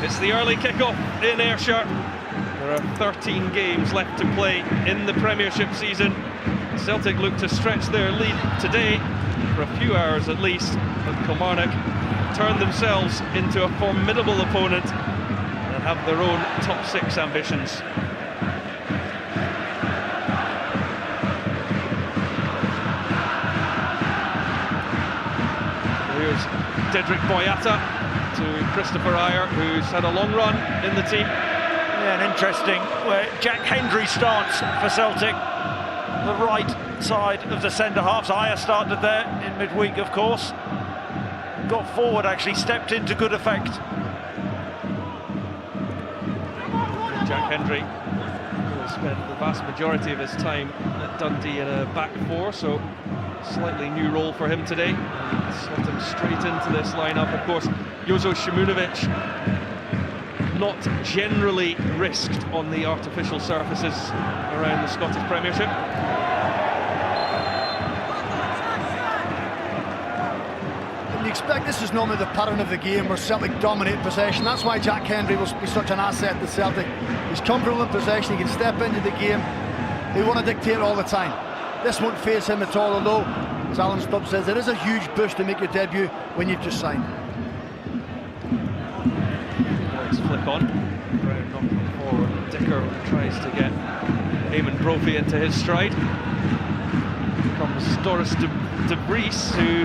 It's the early kick-off in Ayrshire. There are 13 games left to play in the Premiership season. Celtic look to stretch their lead today for a few hours at least, but Kilmarnock turn themselves into a formidable opponent and have their own top 6 ambitions. Here's Dedrick Boyata to Christopher Ayer, who's had a long run in the team. Yeah, and interesting where Jack Hendry starts for Celtic, the right side of the centre halves. Ayer started there in midweek, of course. Got forward, actually stepped into good effect. Jack Hendry will spend the vast majority of his time at Dundee in a back four, so slightly new role for him today. Slot him straight into this lineup. Of course, Jozo Simunovic not generally risked on the artificial surfaces around the Scottish Premiership. You expect this is normally the pattern of the game where Celtic dominate possession. That's why Jack Hendry will be such an asset to Celtic. He's comfortable in possession, he can step into the game. They want to dictate all the time. This won't faze him at all, although, as Alan Stubbs says, it is a huge boost to make your debut when you've just signed. Nice flick on. Brown knocking forward. Dicker tries to get Eamon Brophy into his stride. Comes Doris de Vries, who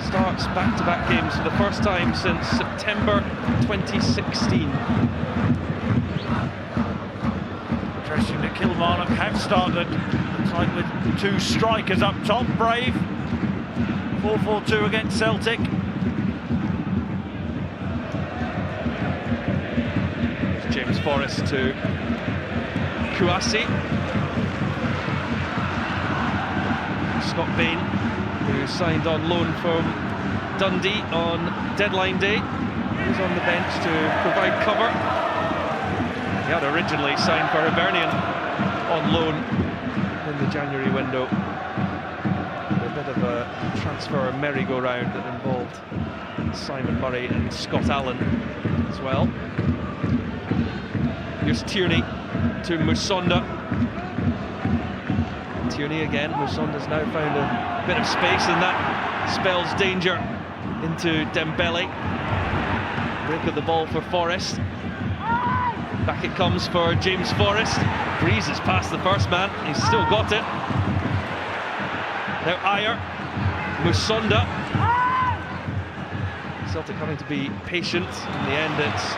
starts back-to-back games for the first time since September 2016. Interesting that Kilmarnock have started, looks like with 2 strikers up top. Brave, 4-4-2 against Celtic. James Forrest to Kouassi. Scott Bain, who signed on loan from Dundee on deadline day, was on the bench to provide cover. He had originally signed for Hibernian on loan in the January window. A bit of a transfer merry-go-round that involved Simon Murray and Scott Allen as well. Here's Tierney to Musonda. Tierney again. Musonda's now found a bit of space, and that spells danger into Dembele. Break of the ball for Forrest. Back it comes for James Forrest. Breezes past the first man. He's still got it. Now Ayer. Musonda. Celtic having to be patient. In the end, it's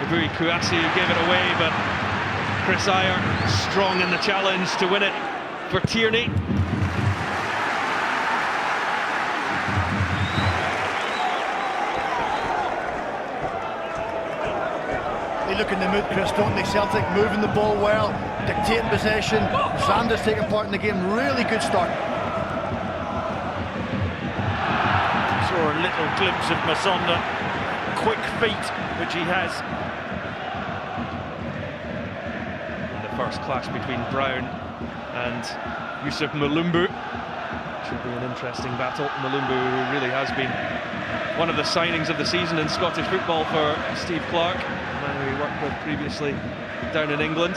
Eboué Kouassi who gave it away, but Chris Ayer strong in the challenge to win it for Tierney. They look in the mood, Chris, don't they? Celtic moving the ball well, dictating possession. Xander's taking part in the game. Really good start. Saw a little glimpse of Musonda. Quick feet, which he has. In the first clash between Brown and Yusuf Mulumbu. Should be an interesting battle. Mulumbu, who really has been one of the signings of the season in Scottish football for Steve Clarke, a man who he worked with previously down in England.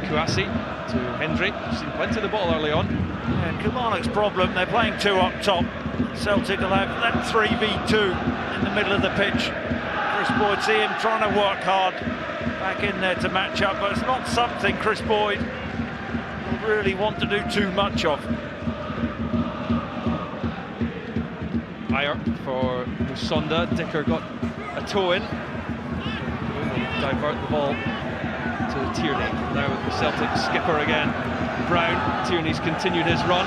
Kouassi to Hendry. Seen plenty of the ball early on. Yeah, Kilmarnock's problem, they're playing 2 up top. Celtic will have that 3v2 in the middle of the pitch. Chris Boyd, see him trying to work hard back in there to match up, but it's not something Chris Boyd will really want to do too much of. Ayer for Musonda. Dicker got a toe in. Divert the ball to Tierney. Now with the Celtic skipper again, Brown. Tierney's continued his run.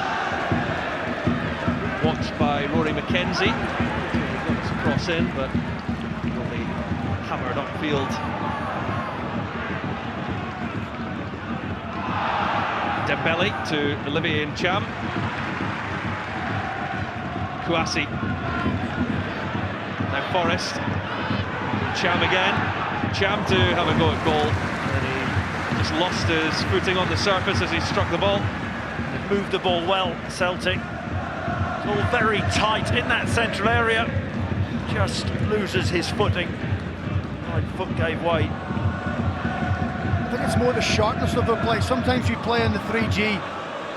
Watched by Rory McKenzie. Tierney got to cross in, but only hammered upfield. Dembele to Olivier Ncham. Kouassi. Now Forrest. Ncham again. Ncham to have a go at goal. And he just lost his footing on the surface as he struck the ball. They've moved the ball well, Celtic. It's all very tight in that central area. Just loses his footing. Right foot gave way. I think it's more the sharpness of the play. Sometimes you play in the 3G,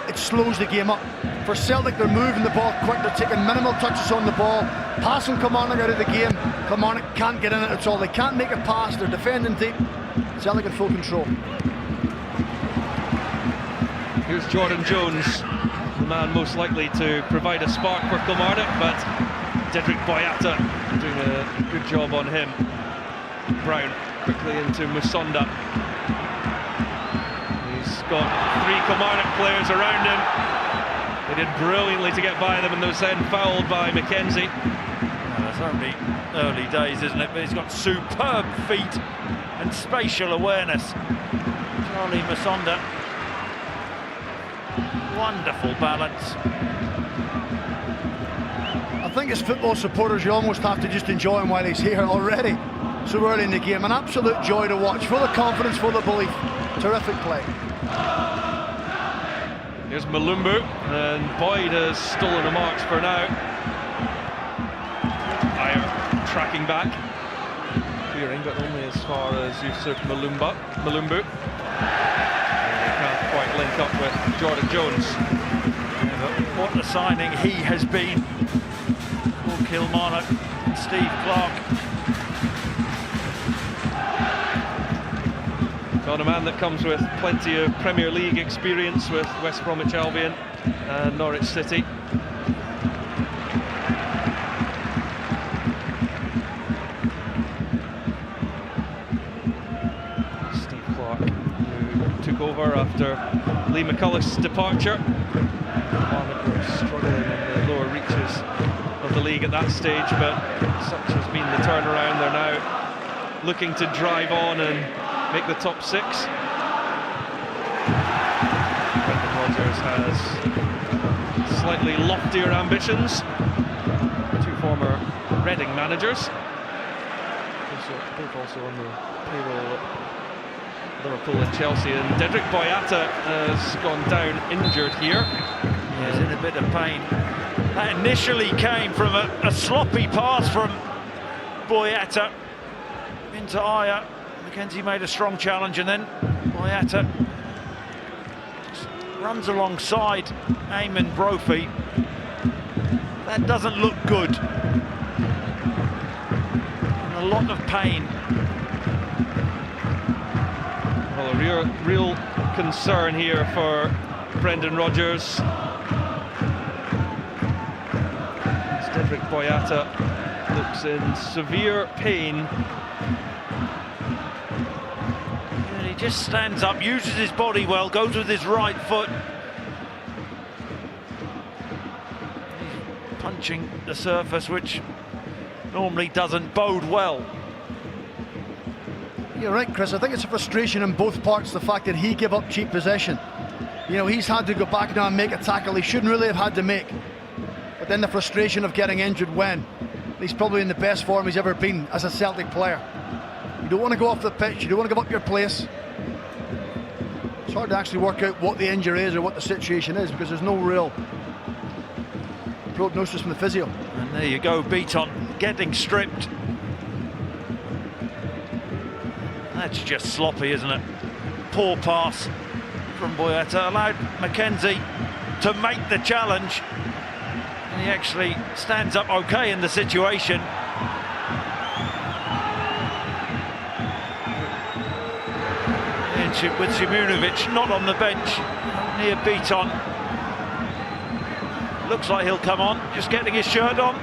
it slows the game up. For Celtic, they're moving the ball quick, they're taking minimal touches on the ball, passing Kilmarnock out of the game. Kilmarnock can't get in it at all. They can't make a pass, they're defending deep. Celtic in full control. Here's Jordan Jones, the man most likely to provide a spark for Kilmarnock, but Dedrick Boyata doing a good job on him. Brown quickly into Musonda. He's got 3 Kilmarnock players around him. They did brilliantly to get by them, and they was then fouled by McKenzie. It's only early days, isn't it? But he's got superb feet and spatial awareness. Charlie Musonda. Wonderful balance. I think as football supporters, you almost have to just enjoy him while he's here already. So early in the game, an absolute joy to watch. Full of confidence, full of belief. Terrific play. Here's Mulumbu, and Boyd has stolen the marks for now. Ayer tracking back, clearing, but only as far as Yusuf Mulumbu. And they can't quite link up with Jordan Jones. Yeah, but what a signing he has been for Kilmarnock and Steve Clark. Got a man that comes with plenty of Premier League experience with West Bromwich Albion and Norwich City. Steve Clark, who took over after Lee McCullough's departure. Kilmarnock were struggling in the lower reaches of the league at that stage, but such has been the turnaround. They're now looking to drive on and make the top 6. Brendan Rodgers has slightly loftier ambitions. 2 former Reading managers, both also on the payroll at Liverpool and Chelsea. And Dedrick Boyata has gone down injured here. He's in a bit of pain. That initially came from a sloppy pass from Boyata into Ayer. McKenzie made a strong challenge, and then Boyata runs alongside Eamon Brophy. That doesn't look good. In a lot of pain. Well, a real concern here for Brendan Rodgers. Dedrick Boyata looks in severe pain. He just stands up, uses his body well, goes with his right foot. He's punching the surface, which normally doesn't bode well. You're right, Chris. I think it's a frustration in both parts, the fact that he gave up cheap possession. You know, he's had to go back now and make a tackle he shouldn't really have had to make. But then the frustration of getting injured when he's probably in the best form he's ever been as a Celtic player. You don't want to go off the pitch, you don't want to give up your place. It's hard to actually work out what the injury is or what the situation is, because there's no real prognosis from the physio. And there you go, Beaton getting stripped. That's just sloppy, isn't it? Poor pass from Boyata, allowed McKenzie to make the challenge, and he actually stands up okay in the situation. With Simunovic not on the bench near Beaton. Looks like he'll come on, just getting his shirt on.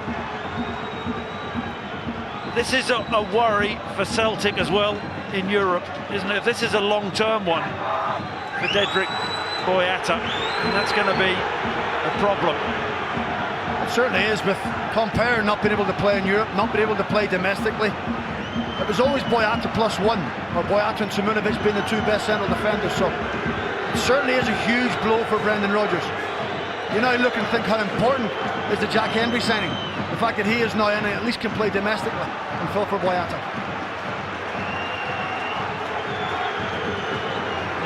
This is a worry for Celtic as well in Europe, isn't it? If this is a long-term one for Dedrick Boyata, that's going to be a problem. It certainly is, with Compare not being able to play in Europe, not being able to play domestically. It was always Boyata +1, or Boyata and Simunovic being the 2 best central defenders, so it certainly is a huge blow for Brendan Rodgers. You now look and think how important is the Jack Hendry signing. The fact that he is now in, at least can play domestically and fill for Boyata.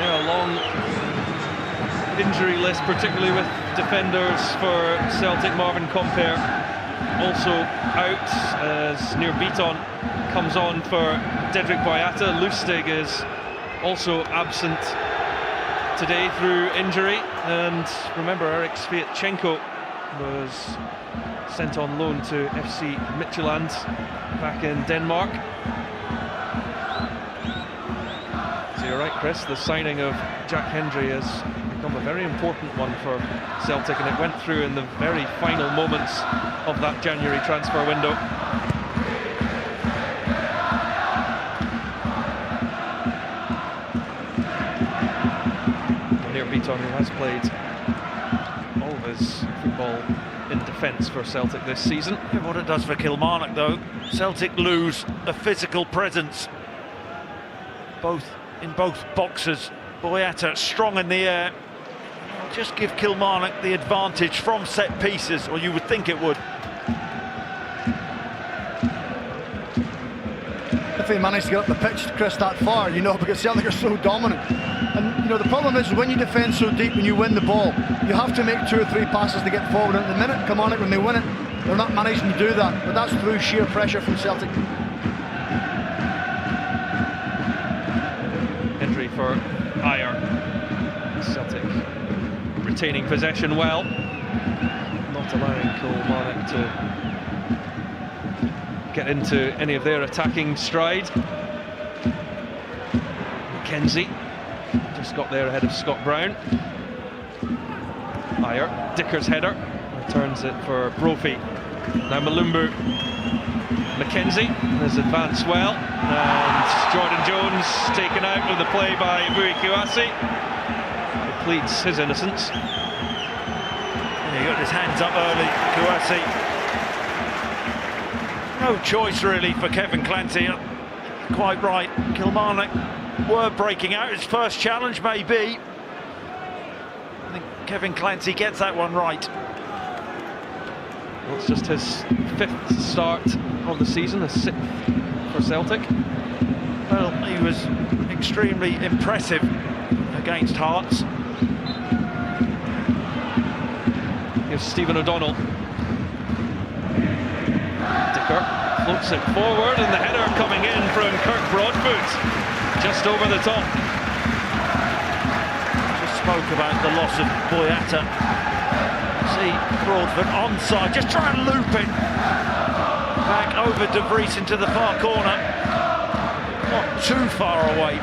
Yeah, a long injury list, particularly with defenders for Celtic. Marvin Compere also out as Near Beaton comes on for Dedrick Boyata. Lustig is also absent today through injury, and remember Erik Sviatchenko was sent on loan to FC Midtjylland back in Denmark. So you're right, Chris, the signing of Jack Hendry has become a very important one for Celtic, and it went through in the very final moments of that January transfer window. Beaton, who has played all of his football in defence for Celtic this season. Yeah, what it does for Kilmarnock though, Celtic lose a physical presence in both boxes. Boyata strong in the air. It'll just give Kilmarnock the advantage from set pieces, or you would think it would. If they manage to get up the pitch, Chris, that far, because Celtic are so dominant. And the problem is when you defend so deep and you win the ball, you have to make 2 or 3 passes to get forward. And at the minute, Kilmarnock, when they win it, they're not managing to do that. But that's through sheer pressure from Celtic. Entry for Ayer. Celtic retaining possession well, not allowing Kilmarnock to get into any of their attacking stride. McKenzie just got there ahead of Scott Brown. Ayer, Dicker's header, returns it for Brophy. Now Mulumbu. McKenzie has advanced well, and Jordan Jones taken out of the play by Bui Kouassi. He pleads his innocence. He got his hands up early, Kouassi. No choice really for Kevin Clancy. Quite right, Kilmarnock were breaking out. His first challenge maybe. I think Kevin Clancy gets that one right. Well, it's just his 5th start of the season, a 6th for Celtic. Well, he was extremely impressive against Hearts. Here's Stephen O'Donnell. Dicker floats it forward, and the header coming in from Kirk Broadfoot, just over the top. Just spoke about the loss of Boyata. See Broadfoot onside, just try and loop it back over De Vries into the far corner. Not too far away.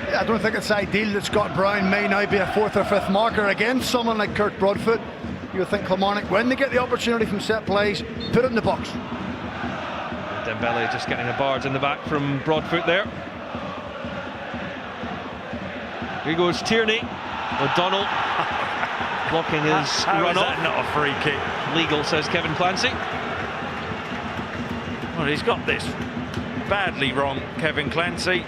Yeah, I don't think it's ideal that Scott Brown may now be a 4th or 5th marker against someone like Kirk Broadfoot. You would think Kilmarnock, when they get the opportunity from set plays, put it in the box. Dembele just getting a barge in the back from Broadfoot there. Here goes Tierney. O'Donnell blocking his run off. Not a free kick. Legal, says Kevin Clancy. Well, he's got this badly wrong, Kevin Clancy.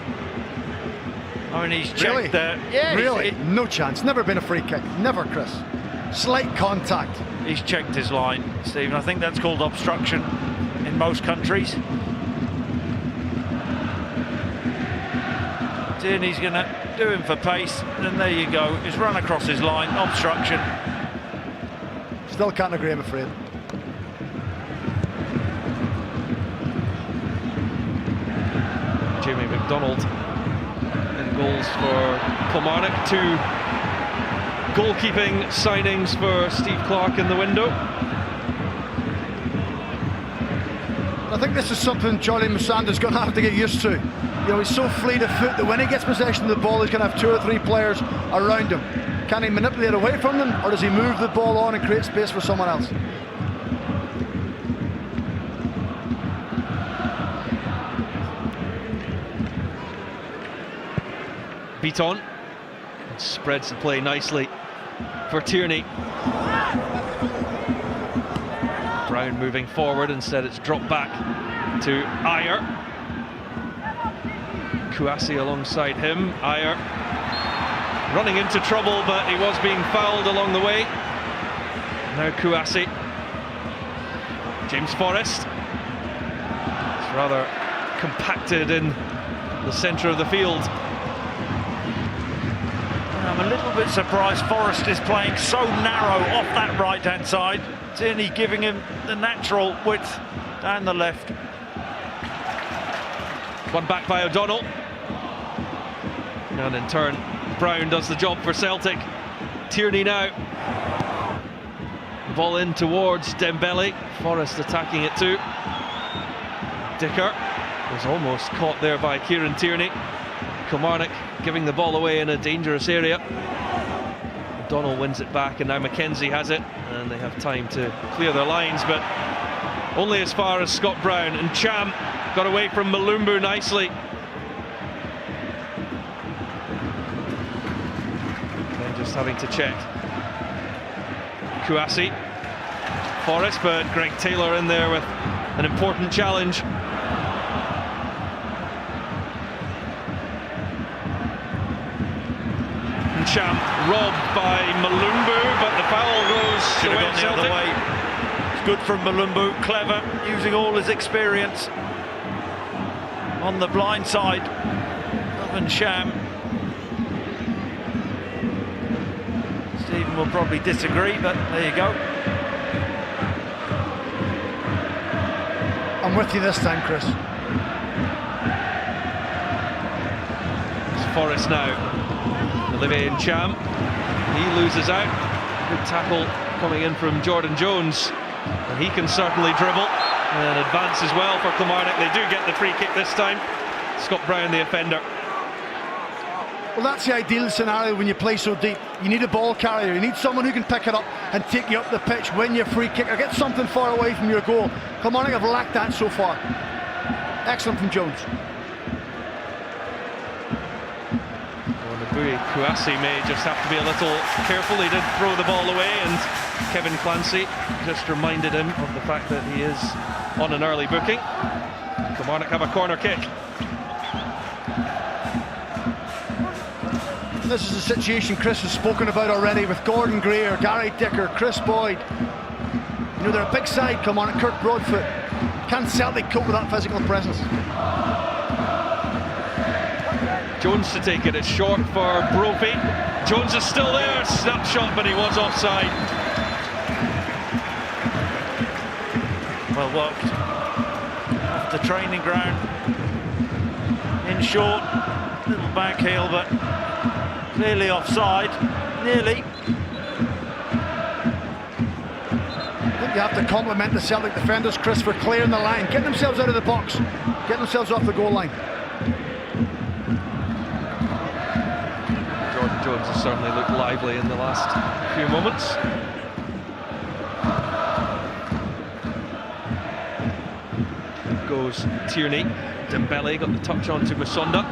I mean, he's checked really? there. Yeah, really? No chance. Never been a free kick. Never, Chris. Slight contact. He's checked his line, Stephen. I think that's called obstruction in most countries. Tierney's going to do him for pace, and there you go. He's run across his line, obstruction. Still can't agree, I'm afraid. Jamie MacDonald in goals for Kilmarnock. 2 goalkeeping signings for Steve Clarke in the window. I think this is something Charlie Musanda's going to have to get used to. He's so fleet of foot that when he gets possession of the ball, he's going to have 2 or 3 players around him. Can he manipulate away from them, or does he move the ball on and create space for someone else? Beaton spreads the play nicely for Tierney. Brown moving forward, instead it's dropped back to Ayer. Kouassi alongside him. Ayer running into trouble, but he was being fouled along the way. Now Kouassi. James Forrest. It's rather compacted in the centre of the field. I'm a little bit surprised Forrest is playing so narrow off that right-hand side. Tierney giving him the natural width down the left. One back by O'Donnell. And in turn, Brown does the job for Celtic. Tierney now. Ball in towards Dembele. Forrest attacking it too. Dicker was almost caught there by Kieran Tierney. Kilmarnock giving the ball away in a dangerous area. O'Donnell wins it back, and now McKenzie has it, and they have time to clear their lines, but only as far as Scott Brown. And Cham got away from Mulumbu nicely. Then just having to check Kouassi. Forrest, but Greg Taylor in there with an important challenge. Cham robbed by Mulumbu, but the foul goes Should have gone the other way. It's good from Mulumbu, clever, using all his experience on the blind side of Cham. Stephen will probably disagree, but there you go. I'm with you this time, Chris. It's Forrest now. Olivier Cham, he loses out. Good tackle coming in from Jordan Jones, and he can certainly dribble and advance as well for Kilmarnock. They do get the free kick this time. Scott Brown, the offender. Well, that's the ideal scenario when you play so deep. You need a ball carrier, you need someone who can pick it up and take you up the pitch, win your free kick, or get something far away from your goal. Kilmarnock have lacked that so far. Excellent from Jones. Kouassi may just have to be a little careful. He did throw the ball away, and Kevin Clancy just reminded him of the fact that he is on an early booking. Kilmarnock have a corner kick. This is a situation Chris has spoken about already with Gordon Greer, Gary Dicker, Chris Boyd. You know, they're a big side, Kilmarnock. Kirk Broadfoot. Can Celtic cope with that physical presence? Jones to take it, it's short for Brophy. Jones is still there, snapshot, but he was offside. Well worked. Off the training ground. In short, little back heel, but clearly offside. Nearly. I think you have to compliment the Celtic defenders, Chris, for clearing the line, getting themselves out of the box, getting themselves off the goal line. Jones has certainly looked lively in the last few moments. Goes Tierney. Dembele got the touch on to Musonda.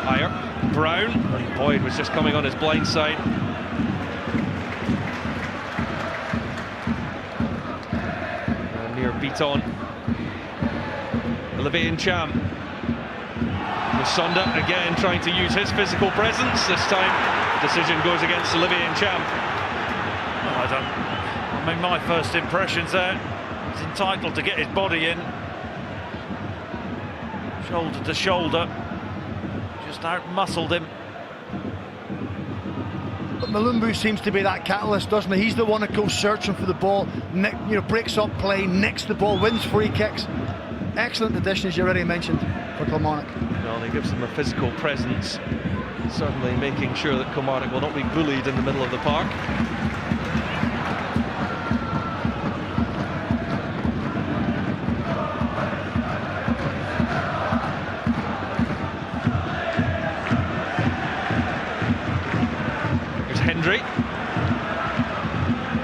Higher. Brown. And Boyd was just coming on his blind side. And near beat on. Olivier Cham. Musonda again trying to use his physical presence. This time decision goes against Olivier Cham. I mean, my first impressions there, he's entitled to get his body in. Shoulder to shoulder. Just out-muscled him. But Mulumbu seems to be that catalyst, doesn't he? He's the one that goes searching for the ball, breaks up play, nicks the ball, wins free kicks. Excellent addition, as you already mentioned, for Kilmarnock. Well, he gives them a physical presence, certainly making sure that Kilmarnock will not be bullied in the middle of the park. Here's Hendry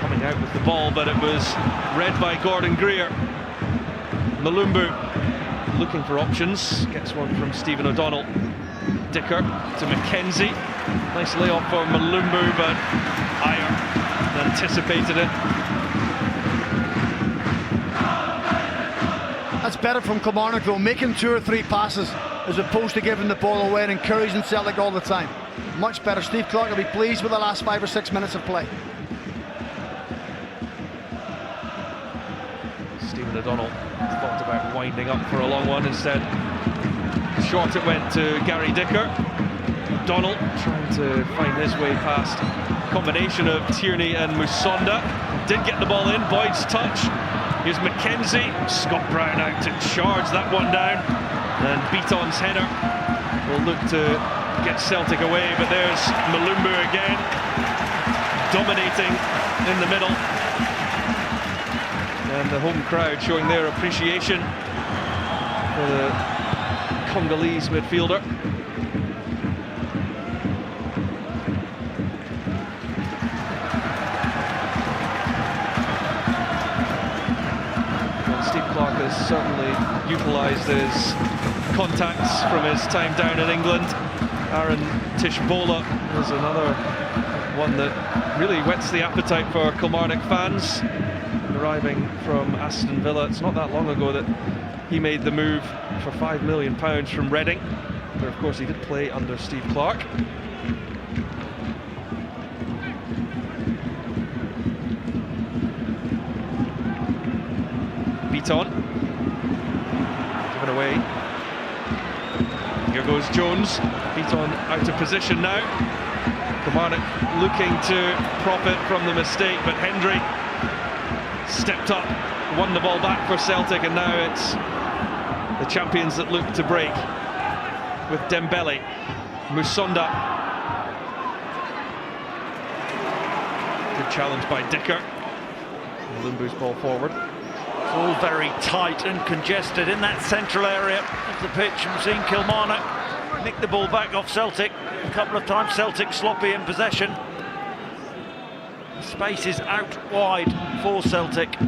coming out with the ball, but it was read by Gordon Greer. Mulumbu looking for options, gets one from Stephen O'Donnell. Dicker to McKenzie. Nice layoff for Mulumbu, but higher than anticipated it. That's better from Kilmarnock though, making 2 or 3 passes as opposed to giving the ball away and encouraging Celtic all the time. Much better. Steve Clark will be pleased with the last 5 or 6 minutes of play. Stephen O'Donnell thought about winding up for a long one, instead Short it went to Gary Dicker. MacDonald trying to find his way past. Combination of Tierney and Musonda. Did get the ball in. Boyd's touch. Here's McKenzie. Scott Brown out to charge that one down. And Beaton's header will look to get Celtic away. But there's Mulumbu again, dominating in the middle. And the home crowd showing their appreciation for the Congolese midfielder. Has certainly utilised his contacts from his time down in England. Aaron Tshibola is another one that really whets the appetite for Kilmarnock fans. Arriving from Aston Villa, it's not that long ago that he made the move for £5 million from Reading, where of course he did play under Steve Clarke. Beaton, given away. Here goes Jones. Beaton out of position now. Kilmarnock looking to profit from the mistake, but Hendry stepped up, won the ball back for Celtic, and now it's the champions that look to break with Dembele. Musonda. Good challenge by Dicker. Mulumbu's ball forward. It's all very tight and congested in that central area of the pitch. We've seen Kilmarnock nick the ball back off Celtic a couple of times. Celtic sloppy in possession. The space is out wide for Celtic.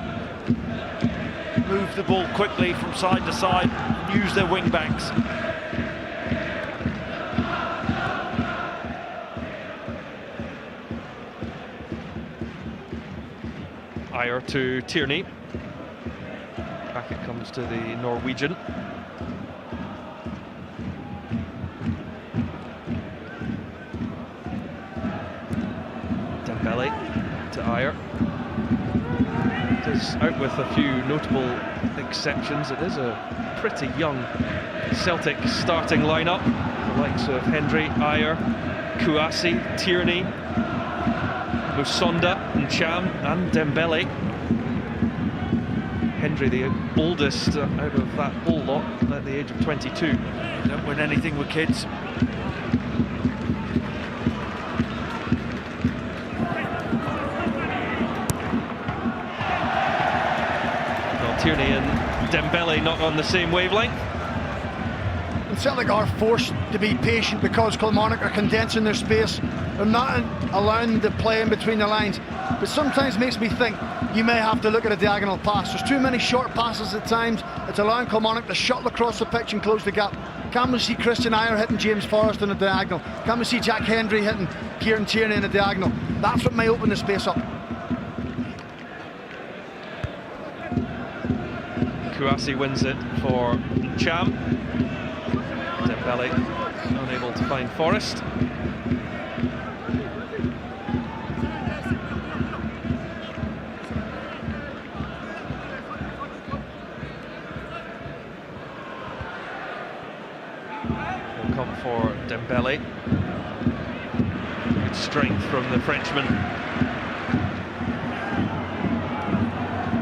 Move the ball quickly from side to side, use their wing backs. Ayer to Tierney. Back it comes to the Norwegian. Dembele to Ayer. It is out with a few notable exceptions. It is a pretty young Celtic starting lineup. The likes of Hendry, Ayer, Kouassi, Tierney, Musonda and Cham and Dembele. Hendry, the oldest out of that whole lot, at the age of 22. Don't win anything with kids. Well, Tierney and Dembele not on the same wavelength. And Celtic are forced to be patient because Kilmarnock are condensing their space. They're not allowing the play in between the lines. But sometimes makes me think you may have to look at a diagonal pass. There's too many short passes at times. It's allowing Kilmarnock to shuttle across the pitch and close the gap. Can we see Christian Ayer hitting James Forrest in a diagonal? Can we see Jack Hendry hitting Kieran Tierney in a diagonal? That's what may open the space up. Kouassi wins it for Cham. Dembele unable to find Forrest. Come for Dembele. Good strength from the Frenchman.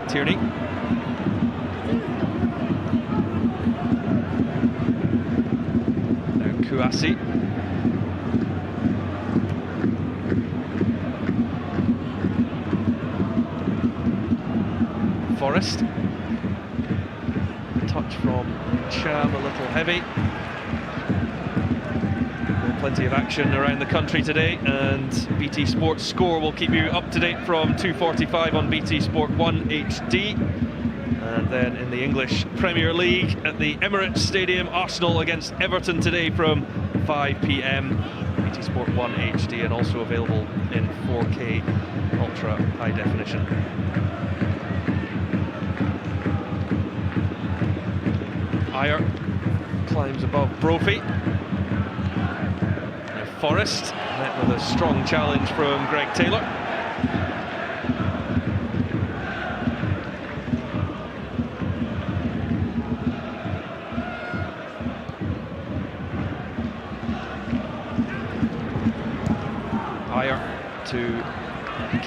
Tierney. Now Kouassi. Forrest. Touch from Cham, a little heavy. Plenty of action around the country today, and BT Sports Score will keep you up to date from 2:45 on BT Sport 1 HD. And then in the English Premier League at the Emirates Stadium, Arsenal against Everton today from 5 PM. BT Sport 1 HD, and also available in 4K ultra high definition. Ayer climbs above Brophy. Forrest met with a strong challenge from Greg Taylor.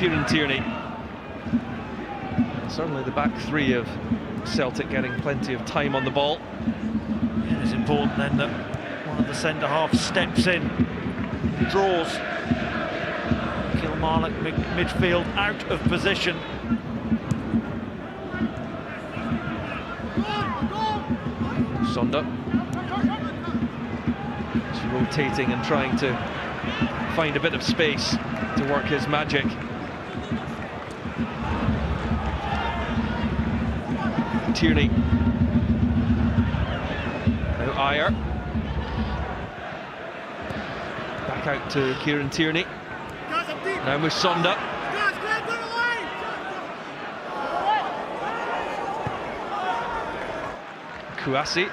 Kieran Tierney. Certainly the back three of Celtic getting plenty of time on the ball. Yeah, it's important then that one of the centre-halves steps in, draws Kilmarnock midfield out of position. Sonda. He's rotating and trying to find a bit of space to work his magic. Tierney. Now Ayer. Back out to Kieran Tierney. Now Musonda. Kouassi.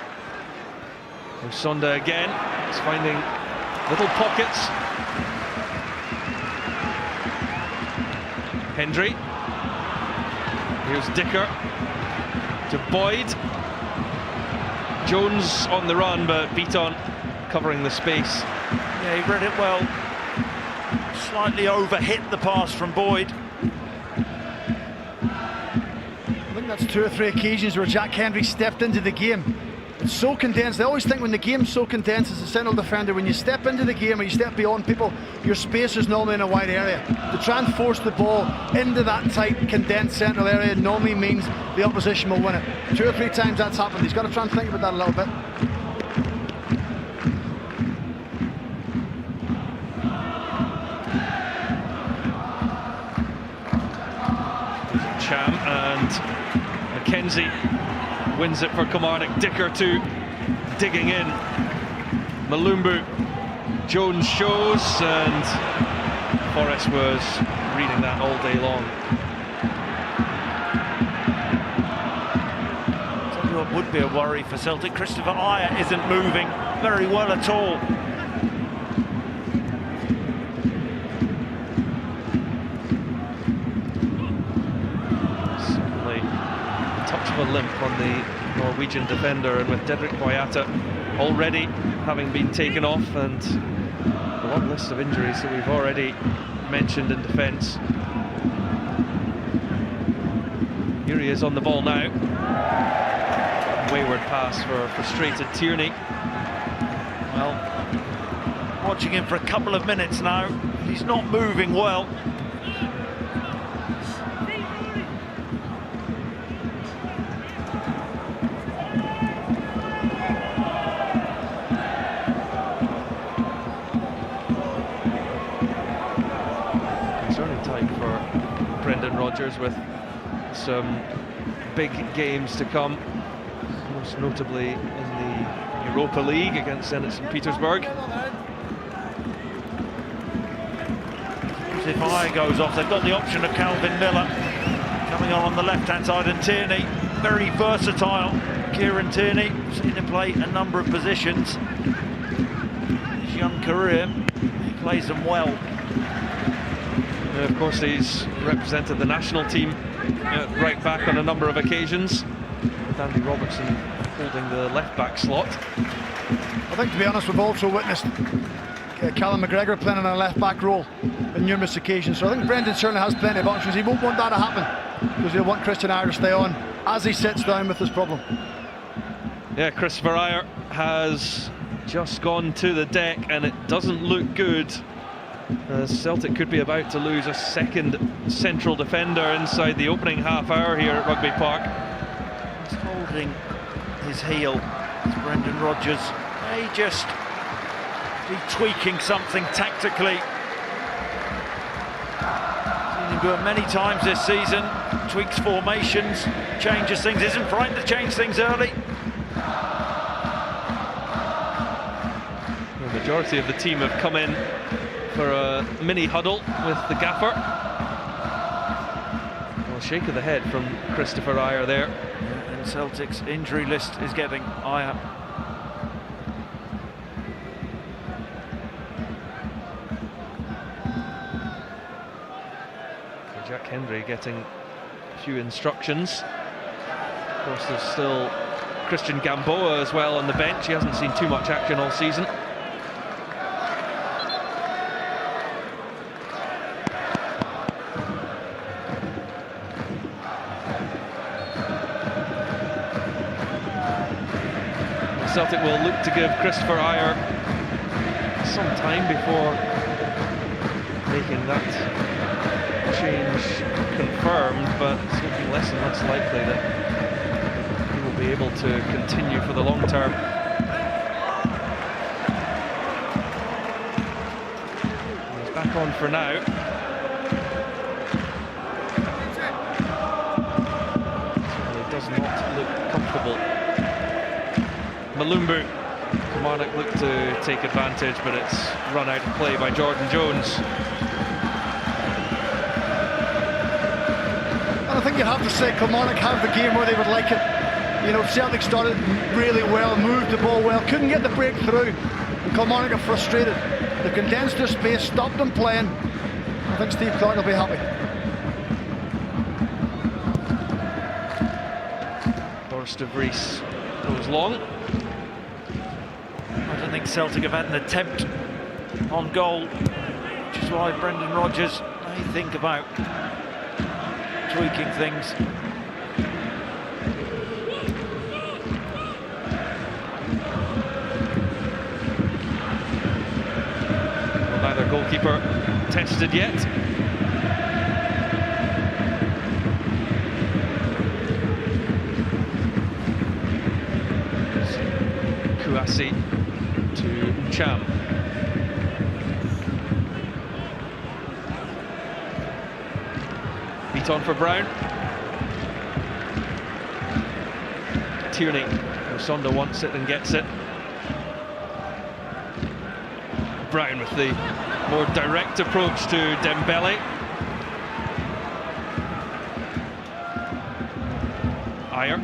Musonda again. He's finding little pockets. Hendry. Here's Dicker to Boyd. Jones on the run, but Beaton covering the space. Yeah, he read it well. Slightly overhit the pass from Boyd. I think that's 2 or 3 occasions where Jack Hendry stepped into the game. It's so condensed. I always think when the game's so condensed as a central defender, when you step into the game or you step beyond people, your space is normally in a wide area. To try and force the ball into that tight, condensed central area normally means the opposition will win it. 2 or 3 times that's happened. He's got to try and think about that a little bit. Cham and McKenzie wins it for Kilmarnock. Dicker too, digging in. Mulumbu, Jones shows, and Forrest was reading that all day long. I'll tell you what would be a worry for Celtic. Christopher Ayer isn't moving very well at all. A limp on the Norwegian defender, and with Dedrick Boyata already having been taken off, and the long list of injuries that we've already mentioned in defence. Here he is on the ball now. Wayward pass for frustrated Tierney. Well, watching him for a couple of minutes now, he's not moving well. With some big games to come, most notably in the Europa League against Zenit St. Petersburg. If Ayer goes off, they've got the option of Calvin Miller coming on the left-hand side, and Tierney, very versatile. Kieran Tierney, seen him play a number of positions. His young career, he plays them well. Of course, he's represented the national team right back on a number of occasions, with Andy Robertson holding the left-back slot. I think, to be honest, we've also witnessed Callum McGregor playing in a left-back role on numerous occasions. So I think Brendan certainly has plenty of options. He won't want that to happen, because he'll want Christian Ayer to stay on as he sits down with this problem. Yeah, Christopher Ayer has just gone to the deck, and it doesn't look good. Celtic could be about to lose a second central defender inside the opening half hour here at Rugby Park. He's holding his heel. It's Brendan Rodgers. May just be tweaking something tactically. Seen him do it many times this season. Tweaks formations, changes things, isn't frightened to change things early. The majority of the team have come in for a mini huddle with the gaffer. Well, shake of the head from Christopher Ayer there. And Celtic's injury list is getting Ayer. Jack Hendry getting a few instructions. Of course, there's still Christian Gamboa as well on the bench. He hasn't seen too much action all season. Celtic will look to give Christopher Ajer some time before making that change confirmed, but it's looking less and less likely that he will be able to continue for the long term. He's back on for now. Certainly does not look comfortable. Mulumbu. Kilmarnock look to take advantage, but it's run out of play by Jordan Jones. And I think you have to say Kilmarnock have the game where they would like it. You know, Celtic started really well, moved the ball well, couldn't get the breakthrough, and Kilmarnock are frustrated. They condensed their space, stopped them playing. I think Steve Clarke will be happy. Boris de Vries goes long. I don't think Celtic have had an attempt on goal, which is why Brendan Rodgers may think about tweaking things. Well, neither goalkeeper tested yet. Kouassi to Cham. Beat on for Brown. Tierney. Sonda wants it and gets it. Brown with the more direct approach to Dembele. Ajer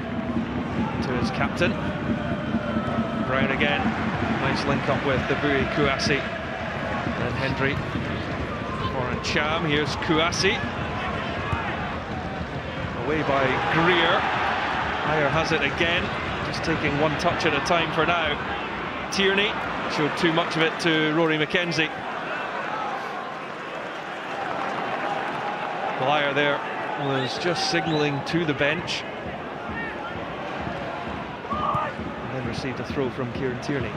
to his captain. Brown again. Nice link up with the Bui Kouassi. And Hendry for Cham. Here's Kouassi. Away by Greer. Ajer has it again. Just taking one touch at a time for now. Tierney showed too much of it to Rory McKenzie. Well, Ajer there was just signalling to the bench. And then received a throw from Kieran Tierney.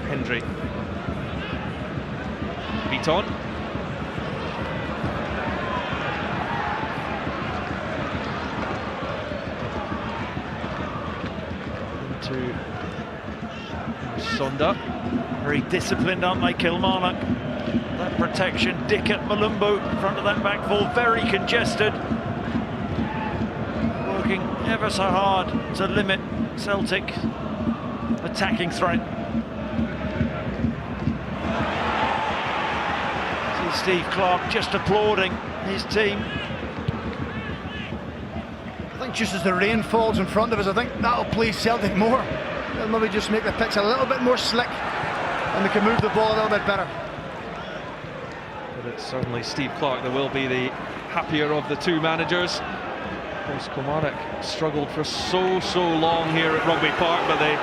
Hendry. Beat on. To Sonda. Very disciplined, aren't they, Kilmarnock? That protection, Dick at Mulumbu in front of that back four, very congested. Working ever so hard to limit Celtic attacking threat. See Steve Clarke just applauding his team. I think just as the rain falls in front of us, I think that'll please Celtic more. They'll maybe just make the pitch a little bit more slick and they can move the ball a little bit better. But it's certainly Steve Clarke that will be the happier of the two managers. Of course, Kilmarnock struggled for so long here at Rugby Park, but they've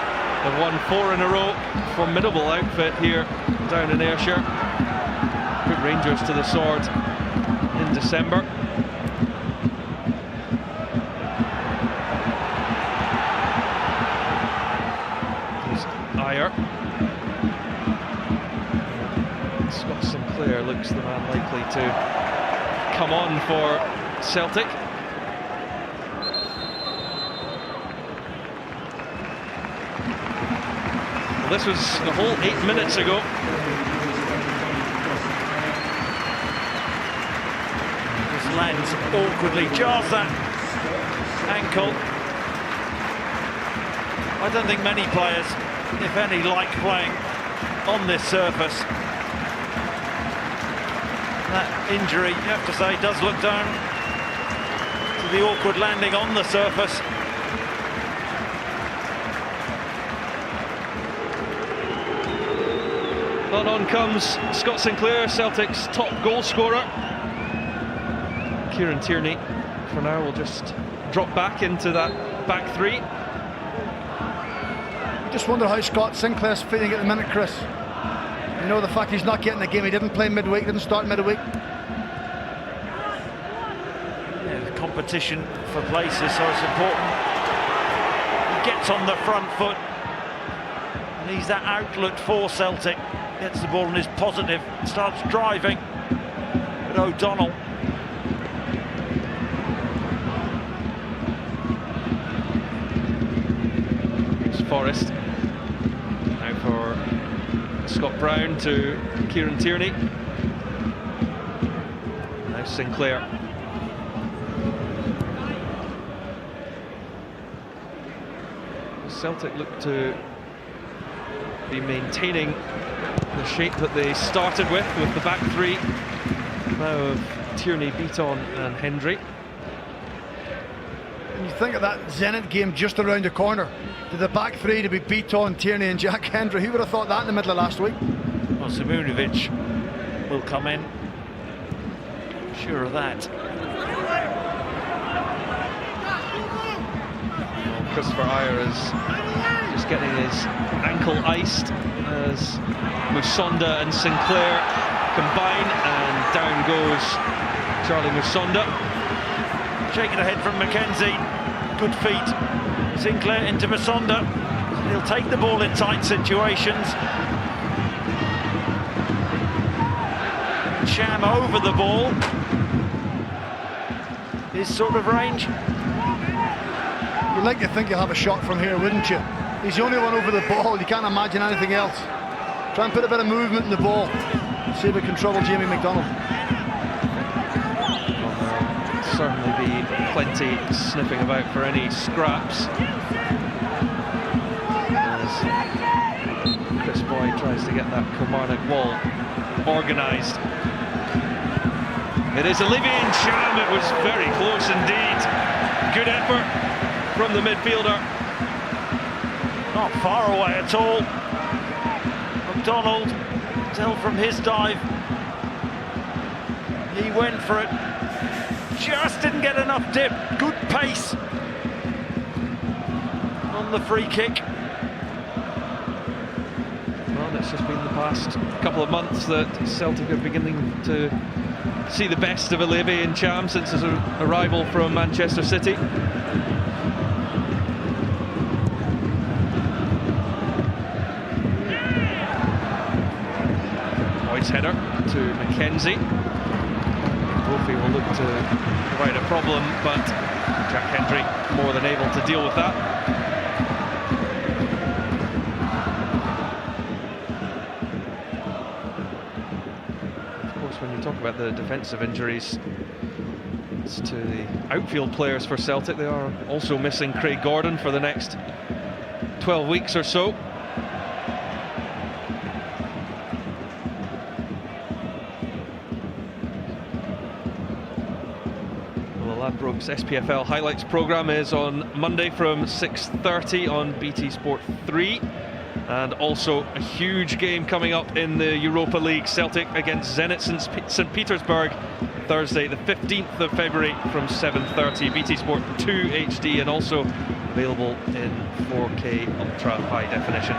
won 4 in a row. Formidable outfit here down in Ayrshire. Put Rangers to the sword in December. Ajer. Scott Sinclair looks the man likely to come on for Celtic. Well, this was the whole 8 minutes ago. Just lands awkwardly, jars that ankle. I don't think many players, if any, like playing on this surface. That injury, you have to say, does look down to the awkward landing on the surface. And on comes Scott Sinclair, Celtic's top goal scorer. Kieran Tierney, for now, will just drop back into that back three. Just wonder how Scott Sinclair's feeling at the minute, Chris. You know, the fact he's not getting the game, he didn't play midweek, didn't start midweek. competition for places, so it's important he gets on the front foot, and he's that outlet for Celtic. Gets the ball and is positive, starts driving, but O'Donnell Forrest. Now for Scott Brown to Kieran Tierney. Now Sinclair. Celtic look to be maintaining the shape that they started with the back three. Now of Tierney, Beaton and Hendry. And you think of that Zenit game just around the corner, to the back three to be Beaton, Tierney and Jack Hendry. Who would have thought that in the middle of last week? Well, Simunovic will come in, sure of that. Well, Christopher Ayer is just getting his ankle iced as Musonda and Sinclair combine, and down goes Charlie Musonda. Shaking ahead from McKenzie, good feet. Sinclair into Musonda. He'll take the ball in tight situations. Sham over the ball. His sort of range. You'd like to think you'll have a shot from here, wouldn't you? He's the only one over the ball, you can't imagine anything else. Try and put a bit of movement in the ball. See if we can trouble Jamie MacDonald. Certainly be plenty sniffing about for any scraps as Chris Boyd tries to get that Kilmarnock wall organised. It is Olivier Ntcham. It was very close indeed. Good effort from the midfielder. Not far away at all. MacDonald, tell from his dive, he went for it. Just didn't get enough dip. Good pace on the free kick. Well, it's just been the past couple of months that Celtic are beginning to see the best of Olivier Ntcham since his arrival from Manchester City. Boyd's header to McKenzie. Brophy will look to provide a problem, but Jack Hendry more than able to deal with that. Of course, when you talk about the defensive injuries, it's to the outfield players for Celtic. They are also missing Craig Gordon for the next 12 weeks or so. Ladbrokes SPFL highlights programme is on Monday from 6:30 on BT Sport 3, and also a huge game coming up in the Europa League. Celtic against Zenit St Petersburg, Thursday the 15th of February from 7:30. BT Sport 2 HD and also available in 4K ultra high definition.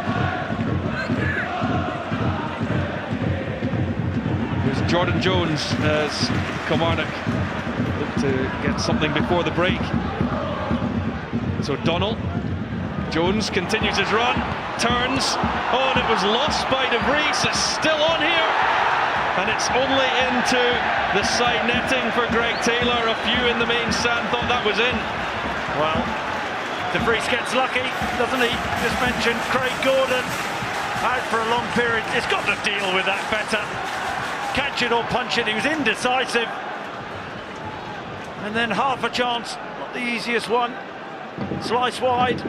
Here's Jordan Jones as Kilmarnock to get something before the break. So O'Donnell. Jones continues his run, turns, oh, and it was lost by De Vries. It's still on here, and it's only into the side netting for Greg Taylor. A few in the main stand thought that was in. Well, De Vries gets lucky, doesn't he? Just mentioned Craig Gordon out for a long period. He's got to deal with that better. Catch it or punch it. He was indecisive. And then half a chance, not the easiest one. Slice wide.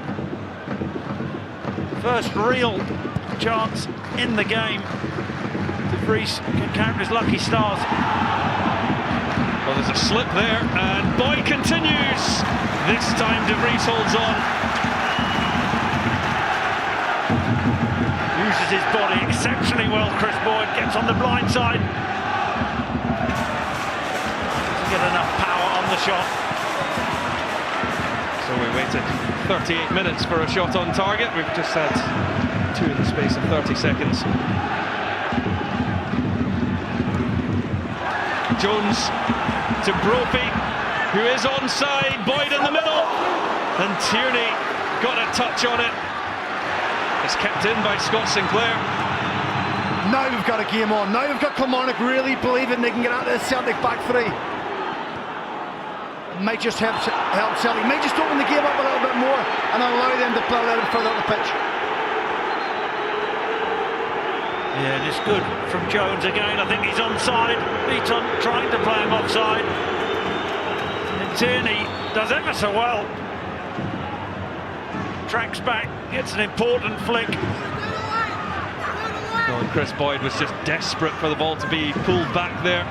First real chance in the game. De Vries can count his lucky stars. Well, there's a slip there, and Boyd continues. This time De Vries holds on. Uses his body exceptionally well, Chris Boyd. Gets on the blind side. Doesn't get enough power on the shot. So we waited 38 minutes for a shot on target. We've just had two in the space of 30 seconds. Jones to Brophy. who is onside. Boyd in the middle, and Tierney got a touch on it. It's kept in by Scott Sinclair. Now we've got a game on. Now we've got Kilmarnock really believing they can get out of the Celtic back three. It might just help Celtic. It might just open the game up a little bit more and allow them to play a little further up the pitch. Yeah, and it's good from Jones again. I think he's onside. Beaton trying to play him offside. And Tierney does ever so well. Tracks back, gets an important flick. Well, and Chris Boyd was just desperate for the ball to be pulled back there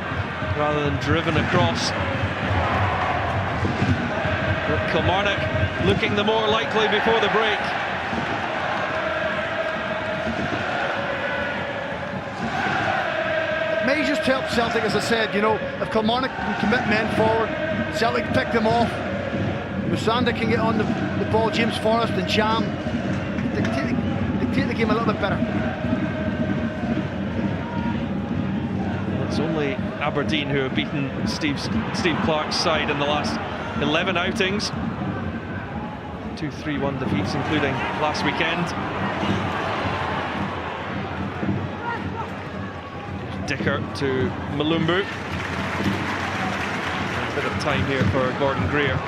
rather than driven across. But Kilmarnock looking the more likely before the break. It may just help Celtic, as I said, you know, if Kilmarnock can commit men forward, Celtic pick them off. Musanda can get on the ball, James Forrest and Sham dictate the game a little bit better. It's only Aberdeen who have beaten Steve Clarke's side in the last 11 outings. 2 3-1 defeats, including last weekend. Dicker to Mulumbu. A bit of time here for Gordon Greer.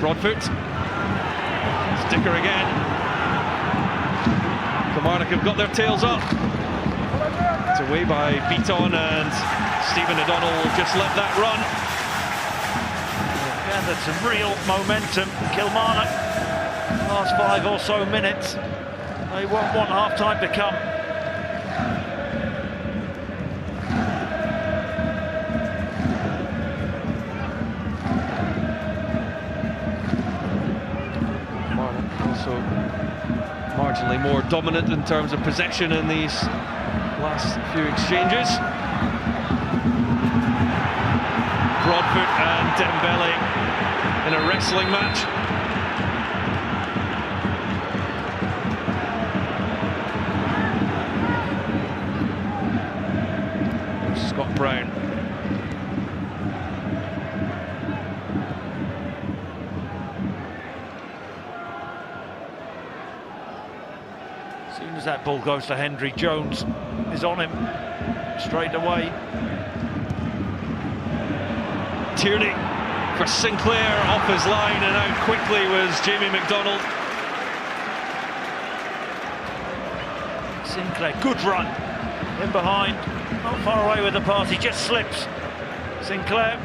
Broadfoot. Dicker again. Kilmarnock have got their tails up. It's away by Beaton, and Stephen O'Donnell will just let that run. Gathered some real momentum. Kilmarnock, last 5 or so minutes. They won't want half-time to come. Also marginally more dominant in terms of possession in these last few exchanges. Broadfoot and Dembele in a wrestling match. Scott Brown. As soon as that ball goes to Hendry, Jones is on him straight away. Tierney for Sinclair, off his line, and out quickly was Jamie MacDonald. Sinclair, good run in behind, not far away with the pass, he just slips. Sinclair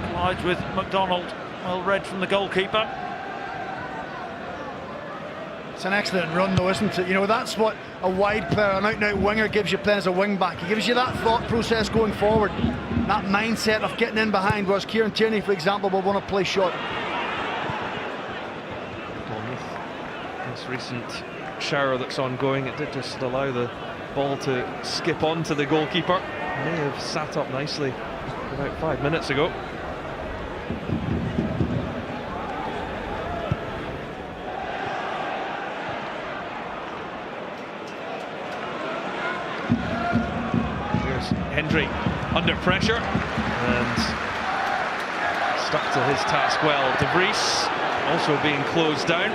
collides with MacDonald, well read from the goalkeeper. It's an excellent run though, isn't it? You know, that's what a wide player, an out-and-out winger gives you playing as a wing-back. He gives you that thought process going forward, that mindset of getting in behind, whereas Kieran Tierney, for example, will want to play short. Well, with this recent shower that's ongoing, it did just allow the ball to skip on to the goalkeeper. May have sat up nicely about 5 minutes ago. Hendry under pressure and stuck to his task well. De Vries also being closed down.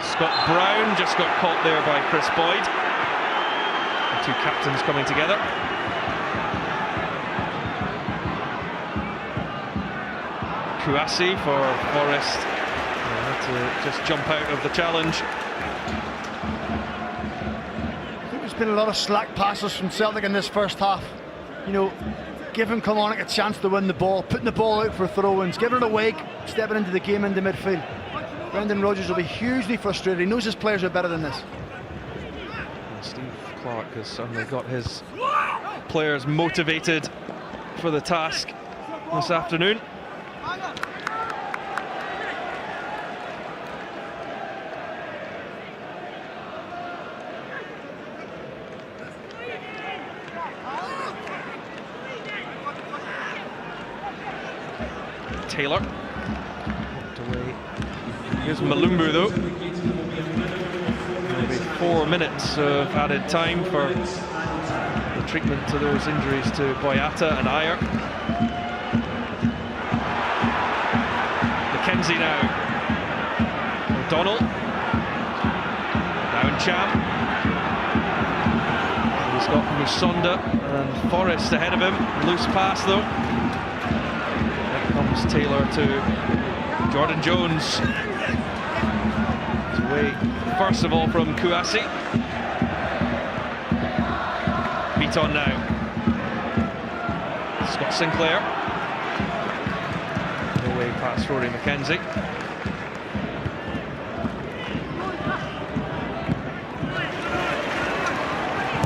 Scott Brown just got caught there by Chris Boyd. The two captains coming together. Kouassi for Forrest. Had to just jump out of the challenge. Been a lot of slack passes from Celtic in this first half, you know, giving Kilmarnock a chance to win the ball, putting the ball out for throw-ins, giving it away, stepping into the game into midfield. Brendan Rodgers will be hugely frustrated. He knows his players are better than this. And Steve Clarke has suddenly got his players motivated for the task this afternoon. Taylor walked away. Here's Mulumbu though. Maybe 4 minutes of added time for treatment to those injuries to Boyata and Ayer. McKenzie now. O'Donnell. Now in Cham. He's got Musonda and Forrest ahead of him. Loose pass though. There comes Taylor to Jordan Jones. It's away first of all from Kouassi. Beat on now. Scott Sinclair. Away past Rory McKenzie.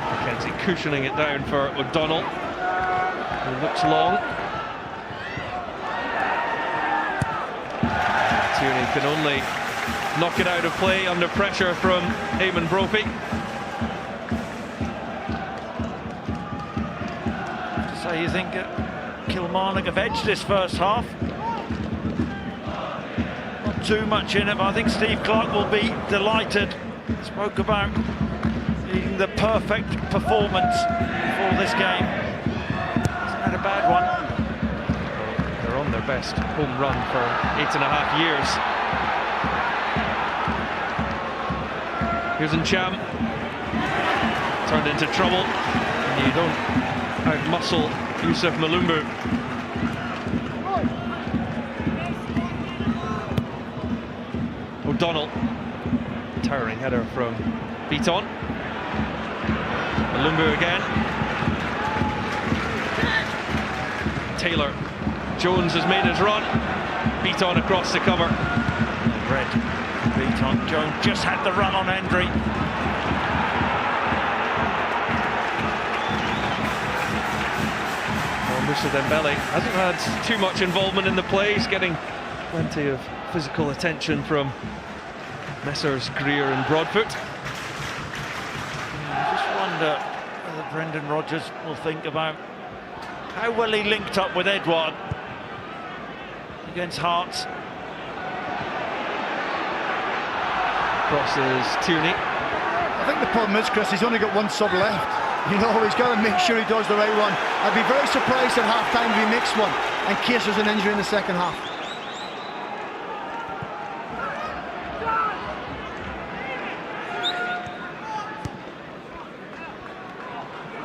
McKenzie cushioning it down for O'Donnell. He looks long. Tierney can only knock it out of play under pressure from Eamon Brophy. So you think Kilmarnock have edged this first half? Not too much in it, but I think Steve Clarke will be delighted. Spoke about needing the perfect performance for this game. Isn't that a bad one? They're on their best home run for 8.5 years. Here's Ncham. Turned into trouble. And you don't out-muscle Yusuf Mulumbu. O'Donnell. Towering header from Beaton. Mulumbu again. Taylor. Jones has made his run. Beaton across the cover. Red. Beaton. Jones just had the run on Hendry. Moussa Dembele hasn't had too much involvement in the play. He's getting plenty of physical attention from Messrs Greer and Broadfoot. I just wonder whether Brendan Rodgers will think about how well he linked up with Edouard against Hearts. Crosses Tierney. I think the problem is, Chris, he's only got one sub left. You know, he's got to make sure he does the right one. I'd be very surprised at half-time if he makes one in case there's an injury in the second half.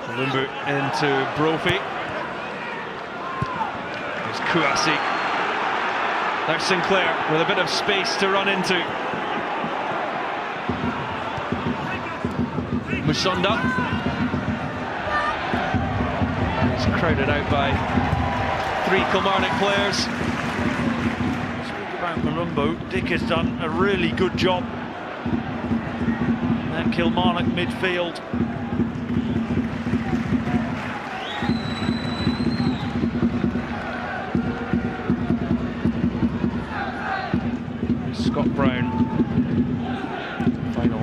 Mulumbu into Brophy. There's Kouassi. There's Sinclair with a bit of space to run into. Musonda. He's crowded out by 3 Kilmarnock players. Speak about Mulumbu. Dick has done a really good job in that Kilmarnock midfield. Scott Brown. Final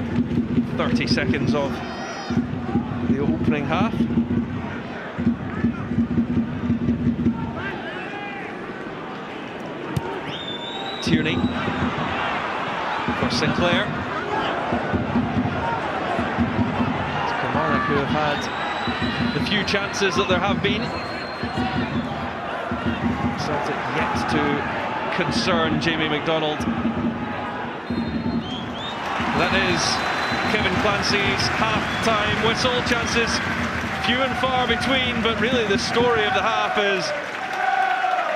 30 seconds of the opening half. Tierney for Sinclair. It's Kilmarnock who have had the few chances that there have been. Celtic yet to concern Jamie MacDonald. That is Kevin Clancy's half-time whistle. Chances few and far between, but really the story of the half is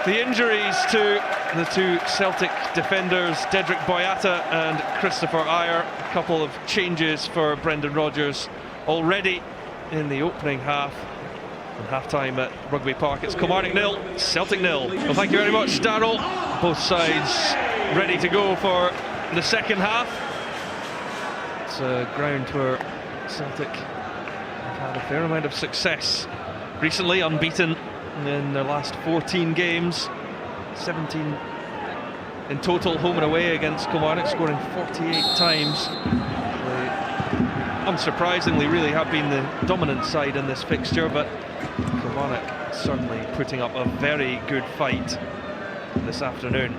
the injuries to the 2 Celtic defenders, Dedrick Boyata and Christopher Ayer. A couple of changes for Brendan Rodgers already in the opening half. And half-time at Rugby Park, it's Kilmarnock 0, Celtic 0. Well, thank you very much, Darryl. Both sides ready to go for the second half. It's a ground where Celtic have had a fair amount of success recently, unbeaten in their last 14 games, 17 in total home and away against Kilmarnock, scoring 48 times. They unsurprisingly really have been the dominant side in this fixture, but Kilmarnock certainly putting up a very good fight this afternoon.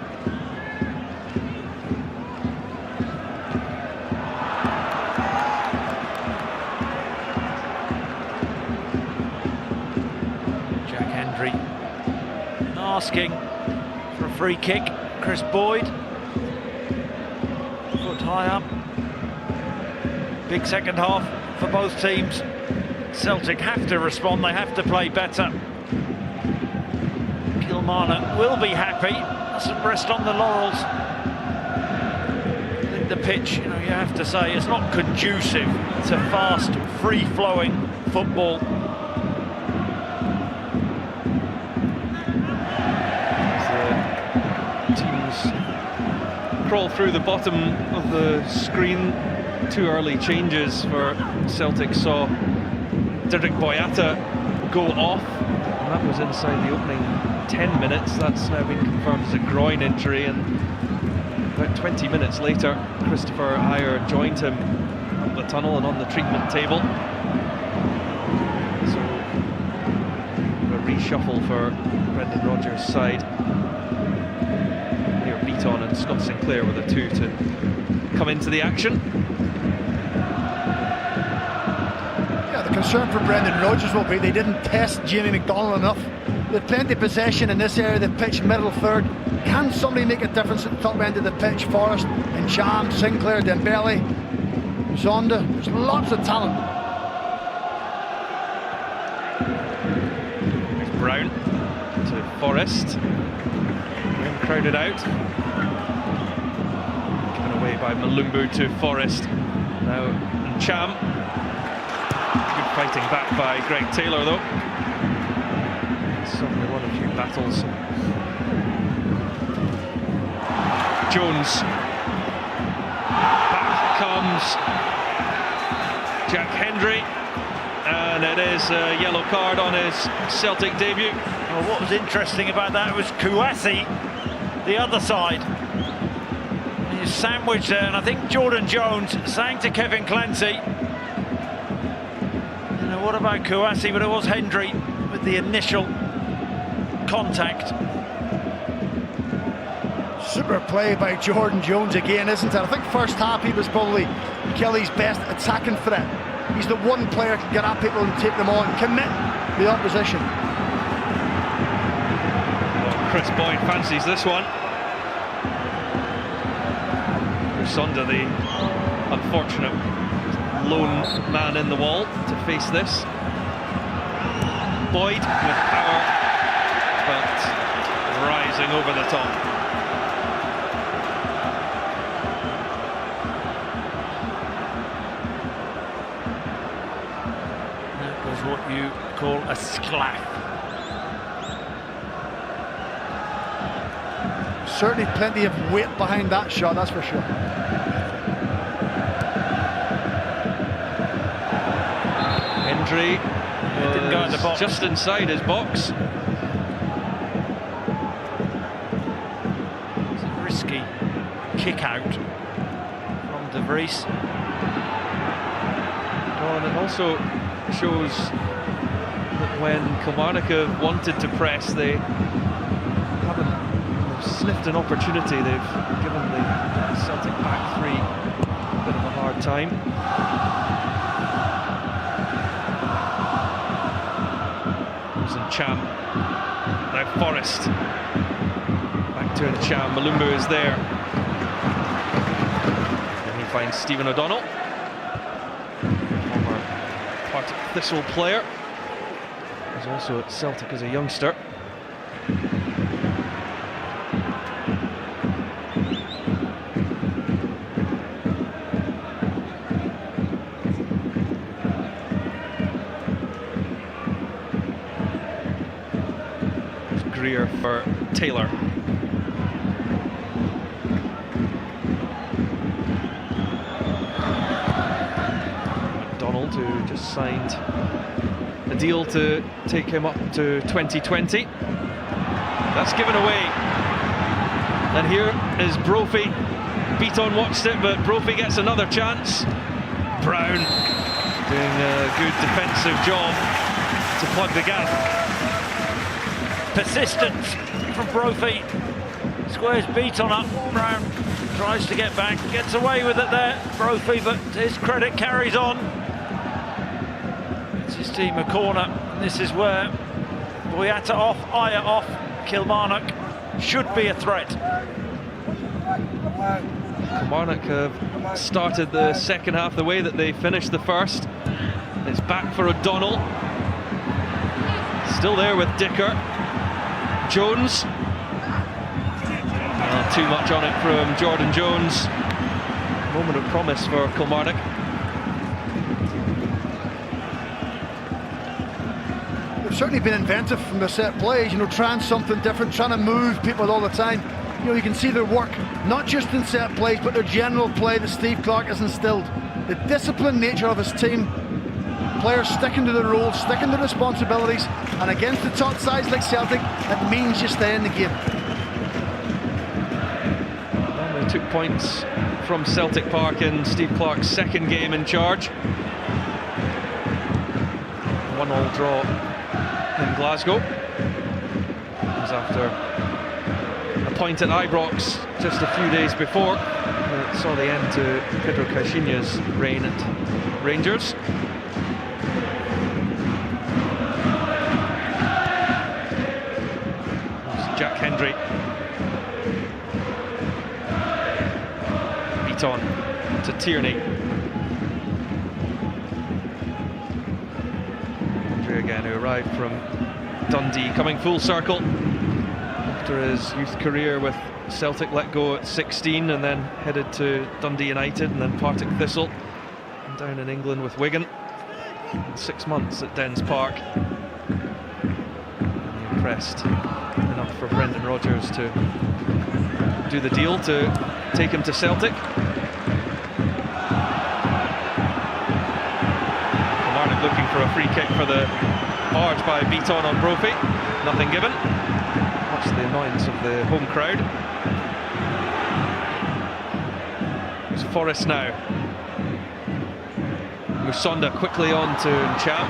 asking for a free kick. Chris Boyd, foot high up. Big second half for both teams. Celtic have to respond, they have to play better. Kilmarnock will be happy, doesn't rest on the laurels. I think the pitch, you have to say, is not conducive to fast, free-flowing football. Crawl through the bottom of the screen. 2 early changes for Celtic saw Dirk Boyata go off, and that was inside the opening 10 minutes. That's now been confirmed as a groin injury, and about 20 minutes later Christopher Ayer joined him up the tunnel and on the treatment table. So a reshuffle for Brendan Rodgers' side. Beaton and Scott Sinclair were the 2 to come into the action. Yeah, the concern for Brendan Rodgers will be they didn't test Jamie MacDonald enough. They've plenty of possession in this area, the pitch, middle third. Can somebody make a difference at the top end of the pitch? Forrest, Encham, Sinclair, Dembele, Zonda. There's lots of talent. There's Brown to Forrest. Crowded out. Given away by Mulumbu to Forrest. Now Encham. Good fighting back by Greg Taylor though. Certainly won a few battles. Jones. Back comes Jack Hendry. And it is a yellow card on his Celtic debut. Well, what was interesting about that was Kouassi, the other side. He's sandwiched there, and I think Jordan Jones sang to Kevin Clancy. What about Kouassi? But it was Hendry with the initial contact. Super play by Jordan Jones again, isn't it? I think first half he was probably Killie's best attacking threat. He's the one player who can get at people and take them on, commit the opposition. Chris Boyd fancies this one. Sonda, the unfortunate lone man in the wall to face this. Boyd with power, but rising over the top. That was what you call a sclap. Certainly plenty of weight behind that shot, that's for sure. Hendry didn't go in the box. Just inside his box. It's a risky kick out from De Vries. Well, and it also shows that when Kilmarnock have wanted to press, they haven't sniffed an opportunity. They've given the Celtic back 3 a bit of a hard time. There's Encham. Now Forrest. Back to Encham. Mulumbu is there. And he finds Stephen O'Donnell. Former Partick Thistle player. He's also at Celtic as a youngster. Greer for Taylor. MacDonald, who just signed a deal to take him up to 2020. That's given away. And here is Brophy. Beaton watched it, but Brophy gets another chance. Brown doing a good defensive job to plug the gap. Persistence from Brophy. Squares Beaton up. Brown tries to get back, gets away with it there, Brophy, but to his credit carries on. It's his team a corner, and this is where Boyata off, Ayer off, Kilmarnock should be a threat. Kilmarnock have started the second half the way that they finished the first. It's back for O'Donnell. Still there with Dicker. Jones. Too much on it from Jordan Jones. Moment of promise for Kilmarnock. They've certainly been inventive from their set plays, you know, trying something different, trying to move people all the time. You know, you can see their work, not just in set plays, but their general play that Steve Clarke has instilled. The disciplined nature of his team, players sticking to their roles, sticking to responsibilities, and against the top sides like Celtic, it means you stay in the game. Well, they took points from Celtic Park in Steve Clarke's second game in charge. 1-1 draw in Glasgow. It was after a point at Ibrox just a few days before. It saw the end to Pedro Caixinha's reign at Rangers. Jack Hendry. Beat on to Tierney. Hendry again, who arrived from Dundee, coming full circle after his youth career with Celtic, let go at 16 and then headed to Dundee United and then Partick Thistle and down in England with Wigan. 6 months at Dens Park. And impressed enough for Brendan Rodgers to do the deal to take him to Celtic. Kilmarnock looking for a free kick for the barge by Beaton on Brophy. Nothing given. Much to the annoyance of the home crowd. It's Forrest now. Musonda quickly on to Ncham.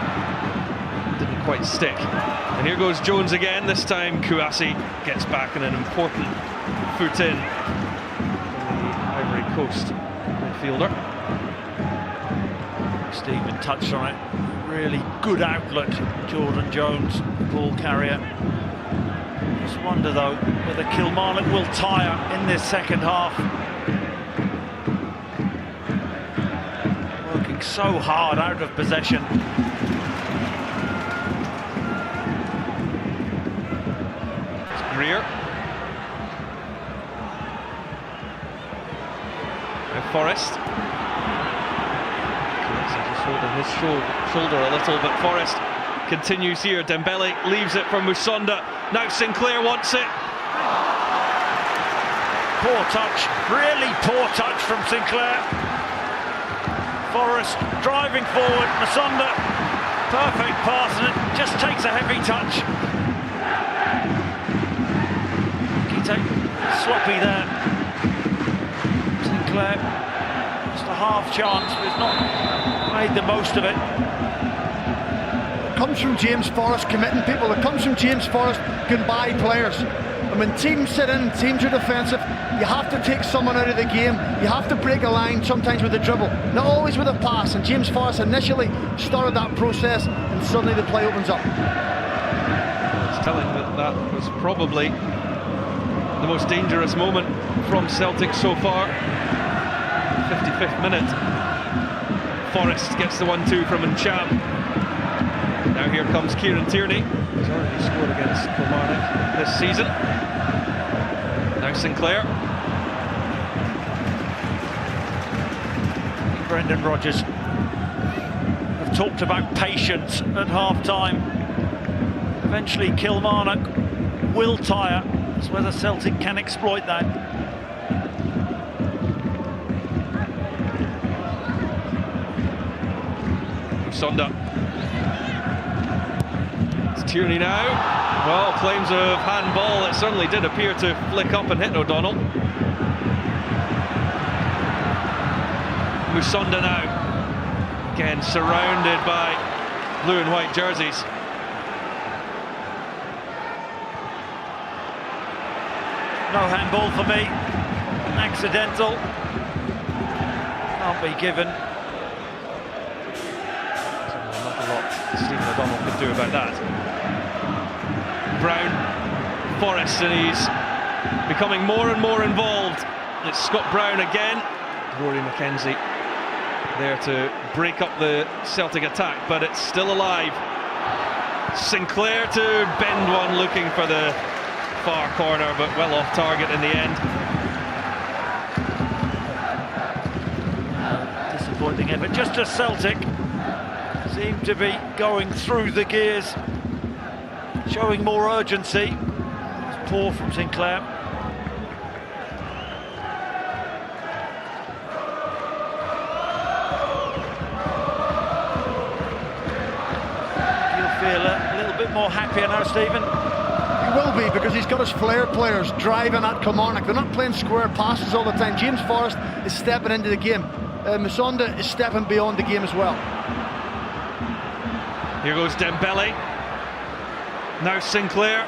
Didn't quite stick. And here goes Jones again. This time Kouassi gets back in an important foot in from the Ivory Coast midfielder. Stephen touched on it. Really good outlet, Jordan Jones, ball carrier. Just wonder though whether Kilmarnock will tire in this second half. Working so hard out of possession. It's Greer. Now Forrest. Just holding his shoulder a little, but Forrest continues here. Dembele leaves it for Musonda. Now Sinclair wants it. Poor touch, really poor touch from Sinclair. Forrest driving forward, Musonda, perfect pass, and it just takes a heavy touch. Kite sloppy there. Sinclair, just a half chance, but he's not made the most of it. It comes from James Forrest committing people. It comes from James Forrest can buy players. And when teams sit in, teams are defensive, you have to take someone out of the game. You have to break a line, sometimes with a dribble, not always with a pass. And James Forrest initially started that process, and suddenly the play opens up. It's telling that that was probably the most dangerous moment from Celtic so far. 55th minute. Forrest gets the 1-2 from Ncham. Now here comes Kieran Tierney. He's already scored against Kilmarnock this season. Now Sinclair. Brendan Rodgers have talked about patience at half-time. Eventually Kilmarnock will tire. It's whether Celtic can exploit that. Sonda. It's Tierney now. Well, claims of handball. It certainly did appear to flick up and hit O'Donnell. Musonda now. Again, surrounded by blue and white jerseys. No handball for me. Accidental. Can't be given. Not a lot Stephen O'Donnell could do about that. Brown Forrest, and he's becoming more and more involved. It's Scott Brown again. Rory McKenzie there to break up the Celtic attack, but it's still alive. Sinclair to bend one, looking for the far corner, but well off target in the end. Disappointing effort, just as Celtic seem to be going through the gears, showing more urgency. It's poor from Sinclair. You'll feel a little bit more happier now, Stephen. He will be, because he's got his flair players driving at Kilmarnock. They're not playing square passes all the time. James Forrest is stepping into the game. Musonda is stepping beyond the game as well. Here goes Dembele. Now Sinclair.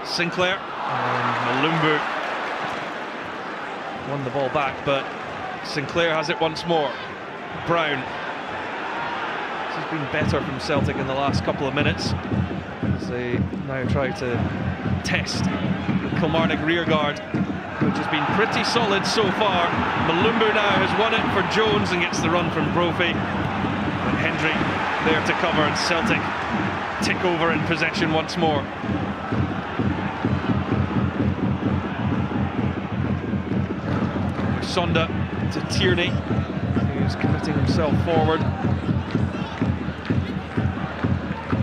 Sinclair and Mulumbu won the ball back, but Sinclair has it once more. Brown. This has been better from Celtic in the last couple of minutes, as they now try to test the Kilmarnock rearguard, which has been pretty solid so far. Mulumbu now has won it for Jones and gets the run from Brophy. And Hendry there to cover, and Celtic tick over in possession once more. Sonda to Tierney, who's committing himself forward.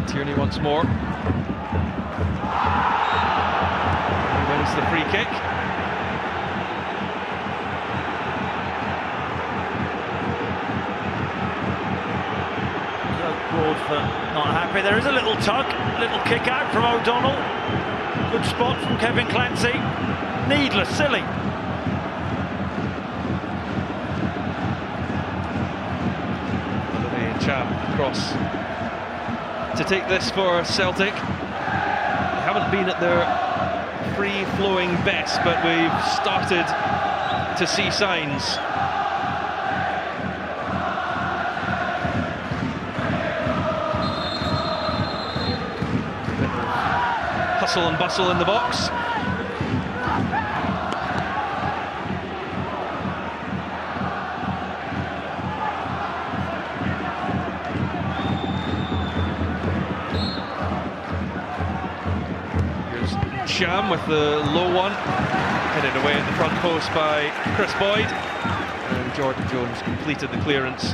Tierney once more. He wins the free kick. Broadfoot not happy. There is a little tug, little kick out from O'Donnell. Good spot from Kevin Clancy. Needless, silly. Cham across to take this for Celtic. They haven't been at their free-flowing best, but we've started to see signs. Hustle and bustle in the box. Sham with the low one, headed away at the front post by Chris Boyd, and Jordan Jones completed the clearance.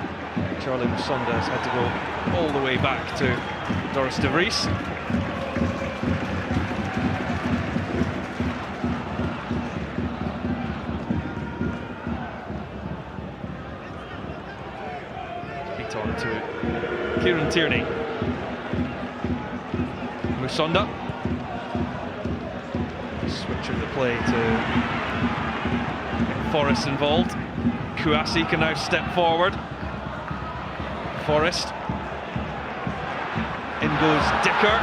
Charlie Musonda has had to go all the way back to Doris de Vries. Feet on to Kieran Tierney. Musonda. Switch of the play to get Forrest involved. Kouassi can now step forward. Forrest. In goes Dicker.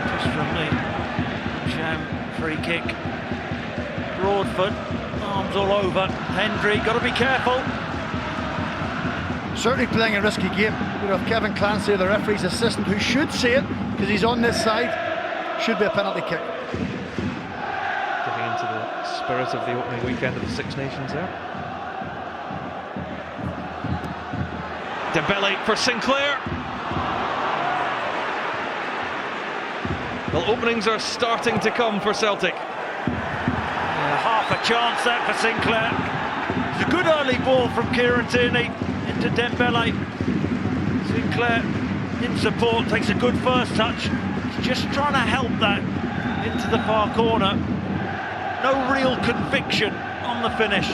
Just from the Sham free kick. Broadfoot. Arms all over. Hendry, got to be careful. Certainly playing a risky game. We have Kevin Clancy, the referee's assistant, who should see it, because he's on this side. Should be a penalty kick. Getting into the spirit of the opening weekend of the Six Nations there. Dembele for Sinclair. Well, openings are starting to come for Celtic. Half a chance there for Sinclair. It's a good early ball from Kieran Tierney into Dembele. Sinclair in support, takes a good first touch. He's just trying to help that into the far corner. No real conviction on the finish.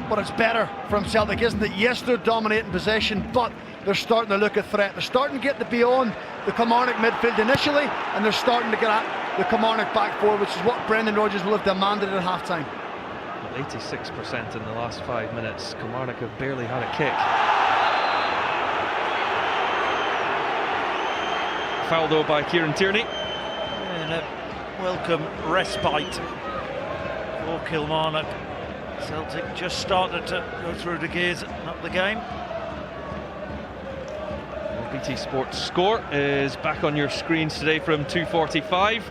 But it's better from Celtic, isn't it? Yes, they're dominating possession, but they're starting to look a threat. They're starting to get beyond the Kilmarnock midfield initially, and they're starting to get at the Kilmarnock back four, which is what Brendan Rodgers will have demanded at half-time. 86% in the last 5 minutes. Kilmarnock have barely had a kick. foul though by Kieran Tierney. And a welcome respite for Kilmarnock. Celtic just started to go through the gears and up the game. BT Sports score is back on your screens today from 2:45,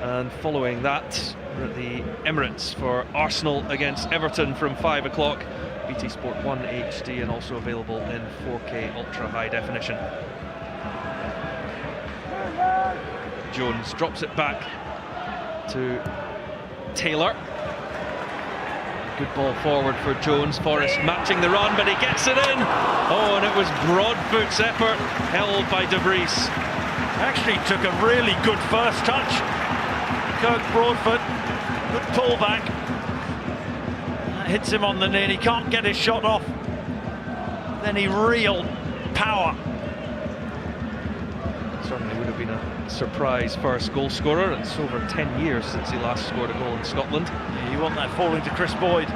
and following that we're at the Emirates for Arsenal against Everton from 5 o'clock. BT Sport 1 HD and also available in 4K ultra high definition. Jones drops it back to Taylor. Good ball forward for Jones. Forrest matching the run, but he gets it in. Oh, and it was Broadfoot's effort, held by De Vries. Actually took a really good first touch. Kirk Broadfoot, good pullback. That hits him on the knee and he can't get his shot off. Then he reeled power. Certainly would have been a surprise first goal scorer. It's over 10 years since he last scored a goal in Scotland. Yeah, you want that falling to Chris Boyd.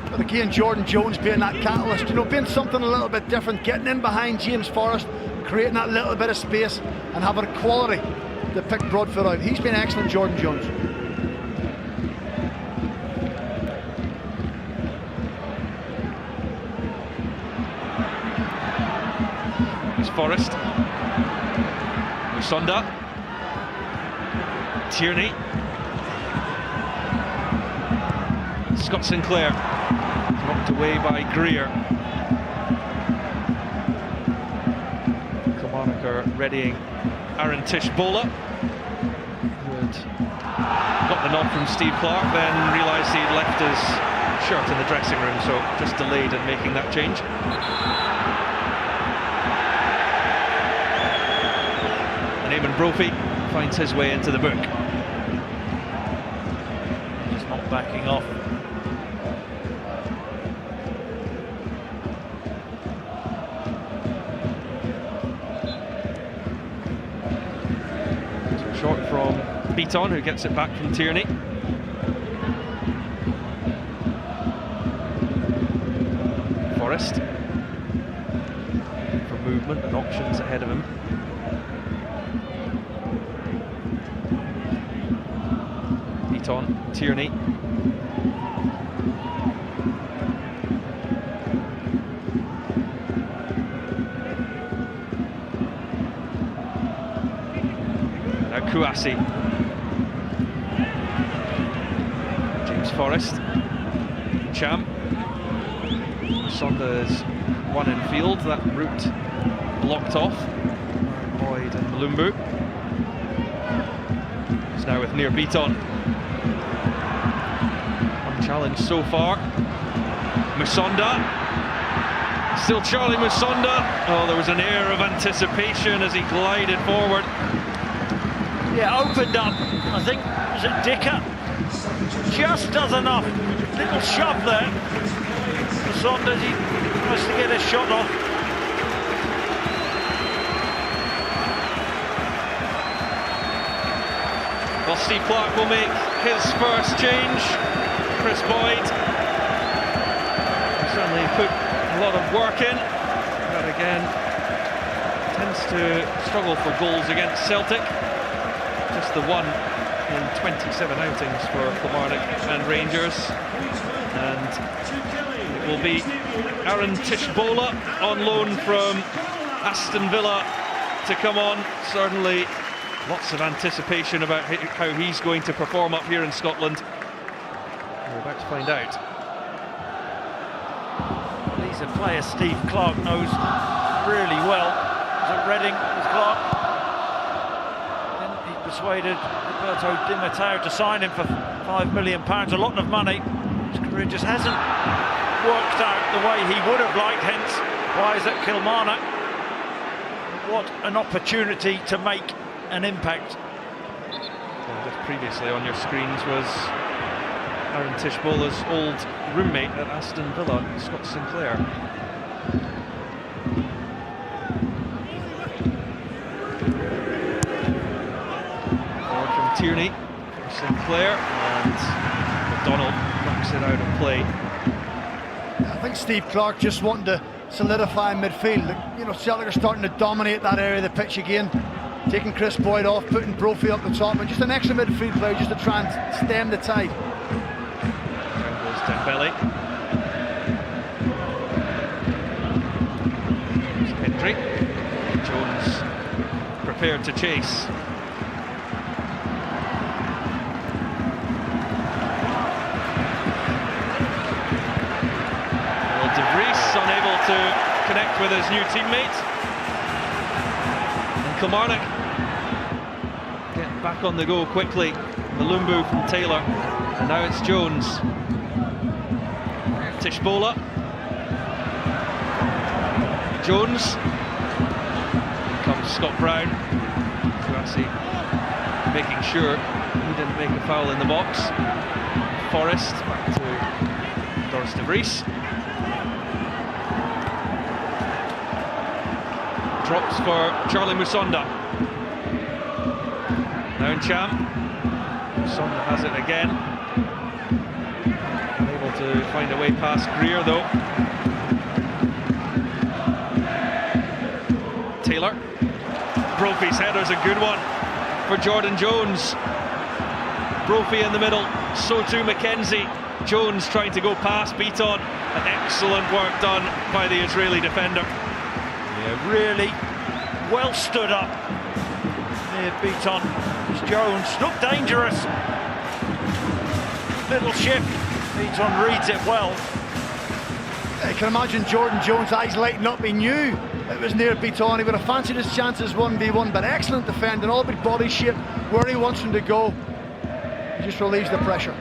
But again, Jordan Jones being that catalyst, you know, being something a little bit different, getting in behind James Forrest, creating that little bit of space and having a quality to pick Broadfoot out. He's been excellent, Jordan Jones. Forrest, Musonda, Tierney, Scott Sinclair, knocked away by Greer. Kilmarnock are readying Aaron Tshibola, who had got the nod from Steve Clarke, then realised he'd left his shirt in the dressing room, so just delayed in making that change. Brophy finds his way into the book. He's not backing off. Short from Beaton, who gets it back from Tierney. Forrest for movement and options ahead of him. Tierney. Now Kouassi. James Forrest. Cham. Sonda's one in field. That route blocked off. Boyd and Mulumbu. He's now with Near Beaton. Challenge so far. Musonda. Still Charlie Musonda. Oh, there was an air of anticipation as he glided forward. Yeah, opened up. I think, was it Dicker? Just does enough. Little shove there. Musonda, he tries to get a shot off. Well, Steve Clarke will make his first change. Chris Boyd, he certainly put a lot of work in, but again tends to struggle for goals against Celtic. Just the one in 27 outings for Kilmarnock and Rangers, and it will be Aaron Tshibola on loan from Aston Villa to come on. Certainly lots of anticipation about how he's going to perform up here in Scotland. We're about to find out. He's a player Steve Clarke knows really well. He was at Reading with Clarke. Then he persuaded Roberto Di Matteo to sign him for £5 million, a lot of money. His career just hasn't worked out the way he would have liked, hence why he's at Kilmarnock. What an opportunity to make an impact. Well, just previously on your screens was Aaron Tishbola's old roommate at Aston Villa, Scott Sinclair. Forward from Tierney, Sinclair, and MacDonald knocks it out of play. I think Steve Clarke just wanting to solidify midfield. You know, Celtic are starting to dominate that area of the pitch again, taking Chris Boyd off, putting Brophy up the top, and just an extra midfield player just to try and stem the tide. There goes Dembele. Hendry. Jones prepared to chase. Unable to connect with his new teammate. And Kilmarnock getting back on the go quickly. Mulumbu from Taylor. And now it's Jones. Tshibola. Jones. Comes Scott Brown. Kouassi making sure he didn't make a foul in the box. Forrest back to Doris de Vries. Drops for Charlie Musonda. Now in Cham. Musonda has it again. Unable to find a way past Greer though. Taylor. Brophy's header's a good one for Jordan Jones. Brophy in the middle, so too McKenzie. Jones trying to go past Beaton. And excellent work done by the Israeli defender. Yeah, really well stood up near Beaton. Jones looked dangerous. Little shift. Beaton reads it well. I can imagine Jordan Jones' eyes lighting up. He knew it was near Beaton. He would have fancied his chances 1v1, but excellent defending, all big body shape, where he wants him to go. He just relieves the pressure.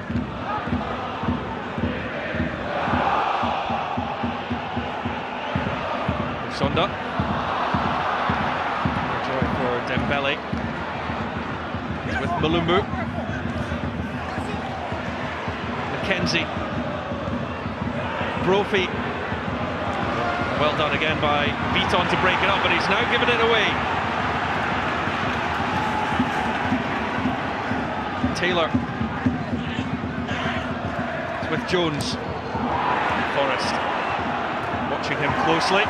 Sonda. Joy for Dembele. He's with Mulumbu. McKenzie. Brophy. Well done again by Beaton to break it up, but he's now given it away. Taylor. It's with Jones. Forrest. Watching him closely.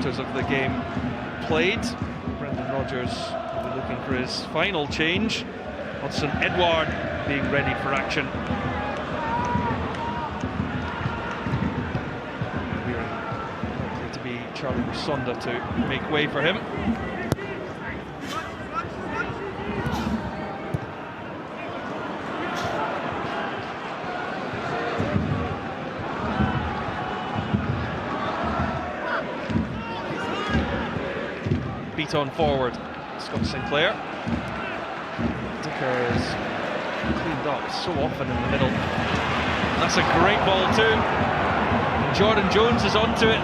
Of the game played. Brendan Rodgers will be looking for his final change. Hudson Edward being ready for action. Likely to be Charlie Musonda to make way for him. On forward, Scott Sinclair. Dicker is cleaned up so often in the middle. That's a great ball too. Jordan Jones is onto it.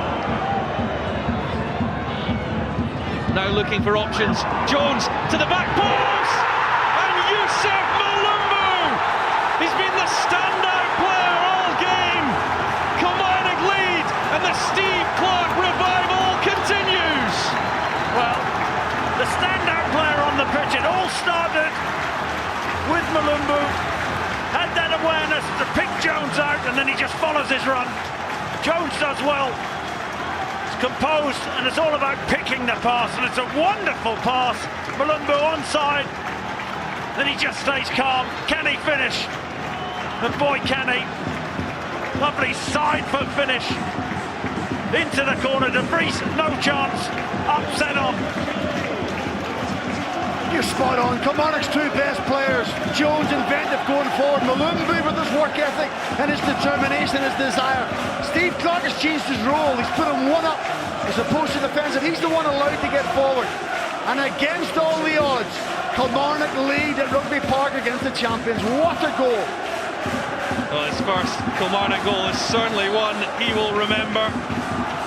Now looking for options. Jones to the back post, and Yusuf Mulumbu. He's been the standout player all game. Kilmarnock lead, and the Steve Clarke revival continues. Well, the standout player on the pitch, it all started with Mulumbu. Had that awareness to pick Jones out, and then he just follows his run. Jones does well. It's composed, and it's all about picking the pass, and it's a wonderful pass. Mulumbu onside, then he just stays calm. Can he finish? And boy, can he. Lovely side foot finish. Into the corner, De Vries, no chance. Upset on. You're spot on. Kilmarnock's two best players. Jones inventive going forward. Mulumbu with his work ethic and his determination, his desire. Steve Clarke has changed his role. He's put him one up as opposed to defensive. He's the one allowed to get forward. And against all the odds, Kilmarnock lead at Rugby Park against the champions. What a goal. Well, his first Kilmarnock goal is certainly one he will remember.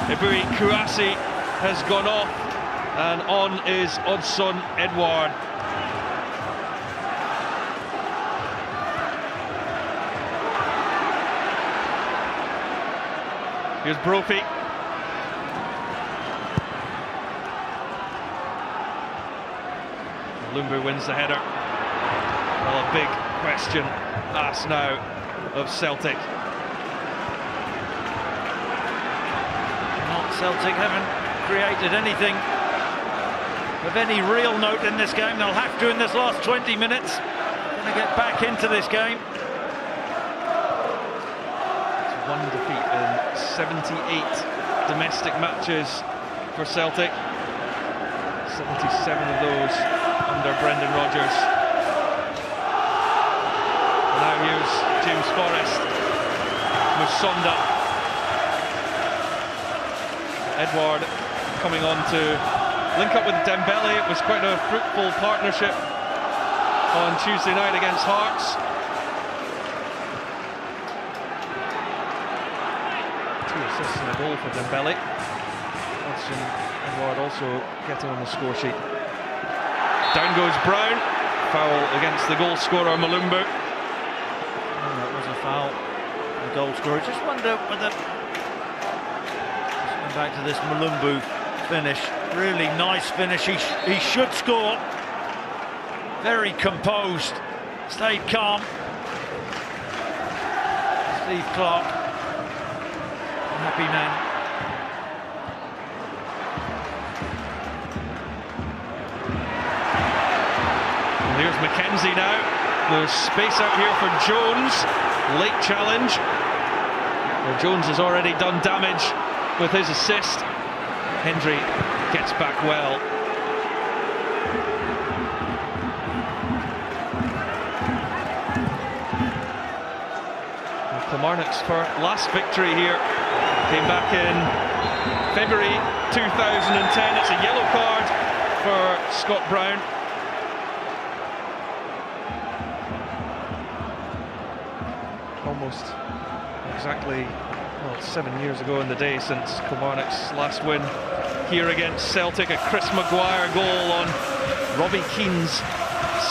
Ebui Kouassi has gone off, and on is Hudson Edward. Here's Brophy. Mulumbu wins the header. Well, a big question asked now of Celtic. Celtic haven't created anything of any real note in this game. They'll have to in this last 20 minutes. Going to get back into this game. It's one defeat in 78 domestic matches for Celtic. 77 of those under Brendan Rodgers. And now here's James Forrest. Musonda. Edward coming on to link up with Dembele. It was quite a fruitful partnership on Tuesday night against Hearts. 2 assists and a goal for Dembele. Watson Edward also getting on the score sheet. Down goes Brown. Foul against the goal scorer Mulumbu. That was a foul. The goal scorer. Just wonder whether... Back to this Mulumbu finish, really nice finish. He should score. Very composed, stayed calm. Steve Clark, a happy man. Well, here's McKenzie now. There's space out here for Jones. Late challenge. Well, Jones has already done damage with his assist. Hendry gets back well. Kilmarnock's last victory here came back in February 2010. It's a yellow card for Scott Brown. Almost exactly 7 years ago in the day since Kilmarnock's last win here against Celtic. A Chris Maguire goal on Robbie Keane's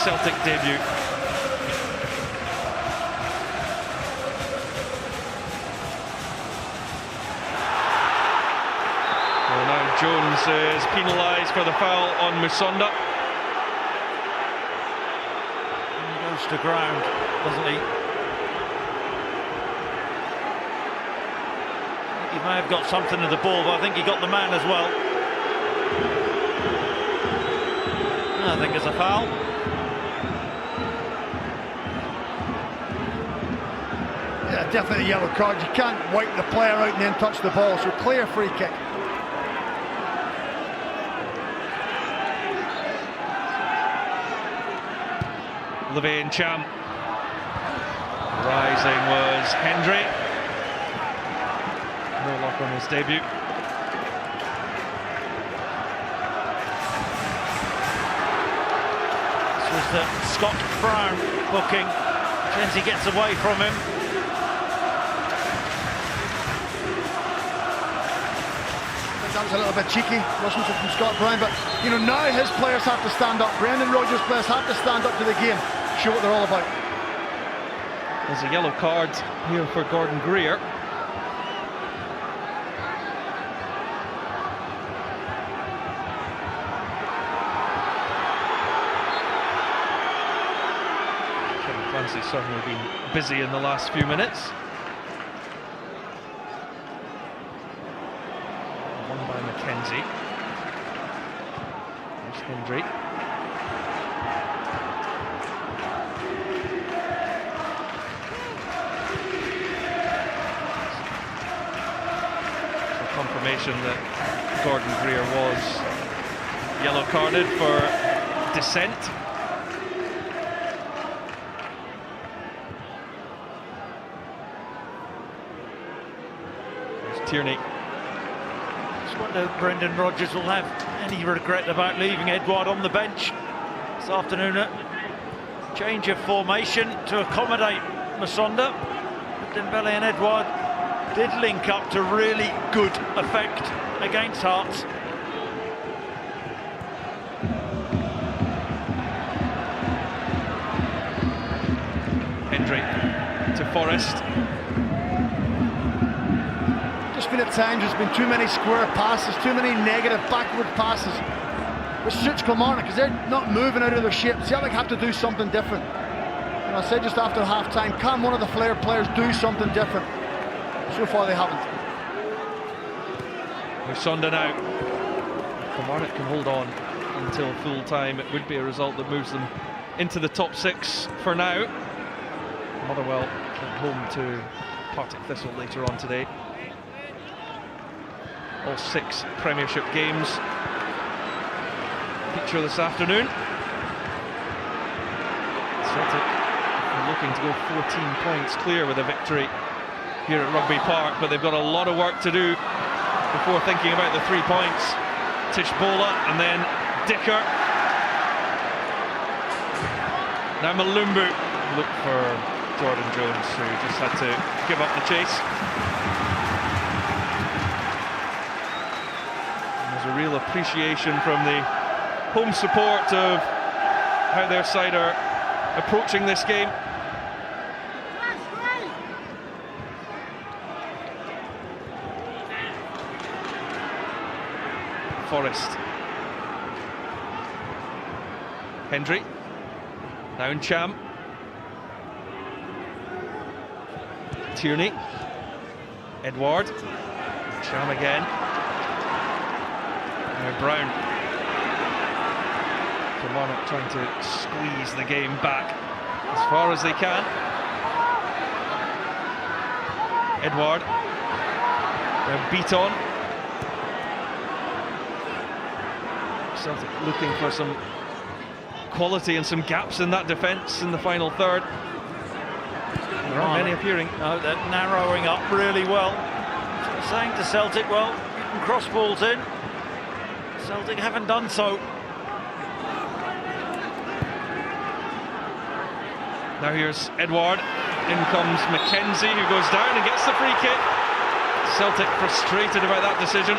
Celtic debut. Well, now Jones is penalised for the foul on Musonda. He goes to ground, doesn't he? He may have got something of the ball, but I think he got the man as well. I think it's a foul. Yeah, definitely a yellow card. You can't wipe the player out and then touch the ball, so clear free kick. Levain Cham. Rising was Hendry. No luck on his debut. This was the Scott Brown booking. McKenzie gets away from him. That was a little bit cheeky, wasn't it, from Scott Brown? But you know, now his players have to stand up. Brendan Rodgers' players have to stand up to the game, show what they're all about. There's a yellow card here for Gordon Greer. Clancy's certainly been busy in the last few minutes. Won by McKenzie. There's Hendry. So confirmation that Gordon Greer was yellow carded for dissent. Tierney. Just wonder if Brendan Rodgers will have any regret about leaving Edward on the bench this afternoon. A change of formation to accommodate Musonda. But Dembele and Edward did link up to really good effect against Hearts. Hendry to Forrest. Just been at times there's been too many square passes, too many negative backward passes, which suits Kilmarnock because they're not moving out of their shape. Celtic have to do something different. And I said just after half-time, can one of the Flair players do something different? So far they haven't. Musonda now. Kilmarnock can hold on until full time. It would be a result that moves them into the top 6 for now. Motherwell at home to Partick Thistle later on today. All 6 Premiership games feature this afternoon. Celtic are looking to go 14 points clear with a victory here at Rugby Park, but they've got a lot of work to do before thinking about the 3 points. Tshibola and then Dicker. Now Mulumbu. Look for Jordan Jones, who just had to give up the chase. And there's a real appreciation from the home support of how their side are approaching this game. Forrest. Hendry. Now in Cham. Tierney. Edward. Cham again. Now Brown. Kilmarnock trying to squeeze the game back as far as they can. Edward. Now beat on. Celtic looking for some quality and some gaps in that defence in the final third. There aren't many appearing. No, they're narrowing up really well. So saying to Celtic, well, you can cross balls in. Celtic haven't done so. Now here's Edward. In comes McKenzie, who goes down and gets the free kick. Celtic frustrated about that decision.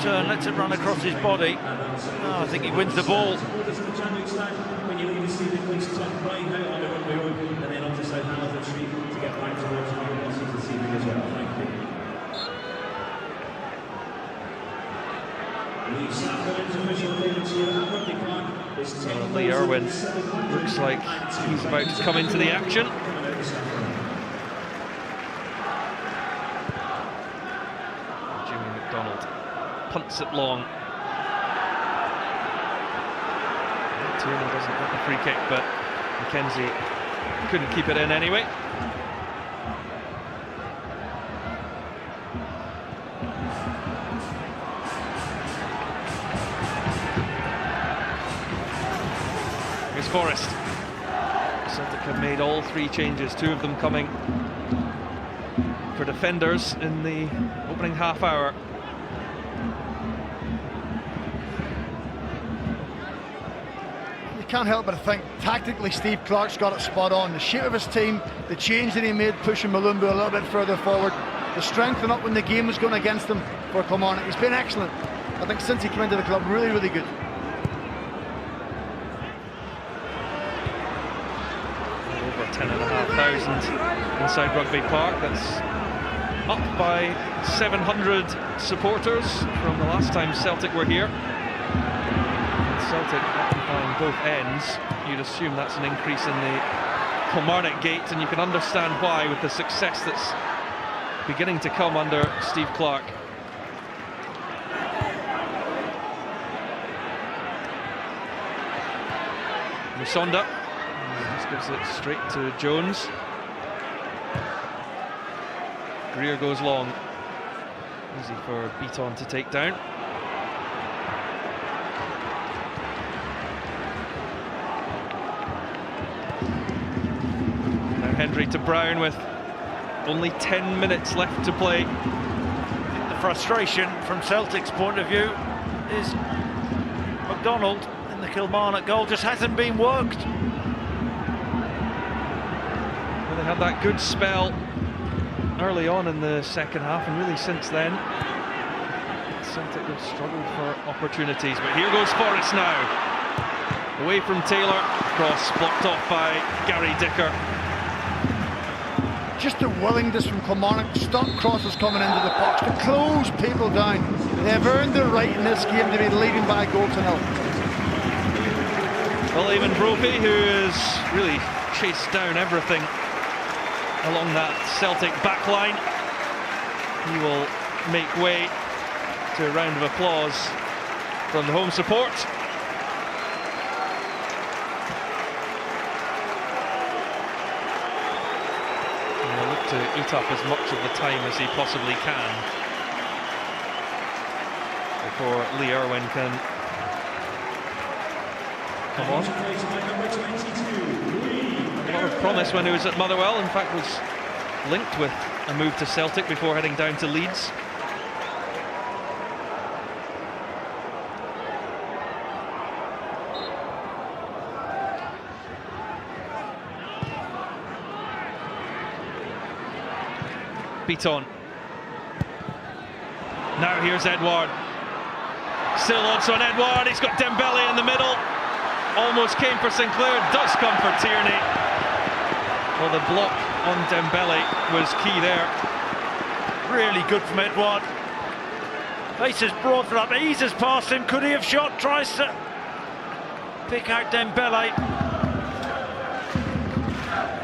Turn, lets it run across his body. Oh, I think he wins the ball. Lee Erwin looks like he's about to come into the action. MacDonald punts it long. Tierney doesn't get the free kick, but McKenzie couldn't keep it in anyway. Here's Forrest. Celtic have made all 3 changes, 2 of them coming for defenders in the opening half hour. Can't help but think tactically Steve Clarke's got it spot on. The shape of his team, the change that he made pushing Mulumbu a little bit further forward, the strengthen up when the game was going against him for Kilmarnock. He's been excellent. I think since he came into the club, really, really good. Over 10,500 inside Rugby Park. That's up by 700 supporters from the last time Celtic were here. Celtic occupying both ends, you'd assume that's an increase in the Kilmarnock gate, and you can understand why with the success that's beginning to come under Steve Clarke. Musonda just gives it straight to Jones. Greer goes long. Easy for Beaton to take down. Hendry to Brown with only 10 minutes left to play. The frustration from Celtic's point of view is MacDonald in the Kilmarnock goal just hasn't been worked. Well, they had that good spell early on in the second half, and really since then Celtic have struggled for opportunities. But here goes Forrest now. Away from Taylor, cross blocked off by Gary Dicker. Just the willingness from Kilmarnock to stop crosses coming into the box, to close people down. They've earned the right in this game to be leading by a goal to nil. Well, even Brophy, who has really chased down everything along that Celtic back line, he will make way to a round of applause from the home support. And he'll look to eat up as much of the time as he possibly can before Lee Erwin can come on. A lot of promise when he was at Motherwell. In fact, was linked with a move to Celtic before heading down to Leeds. Beat on. Now here's Edouard. Still odds on Edouard. He's got Dembele in the middle. Almost came for Sinclair. Does come for Tierney. Well, the block on Dembele was key there. Really good from Edouard. Faces Broadfoot up, eases past him. Could he have shot? Tries to pick out Dembele.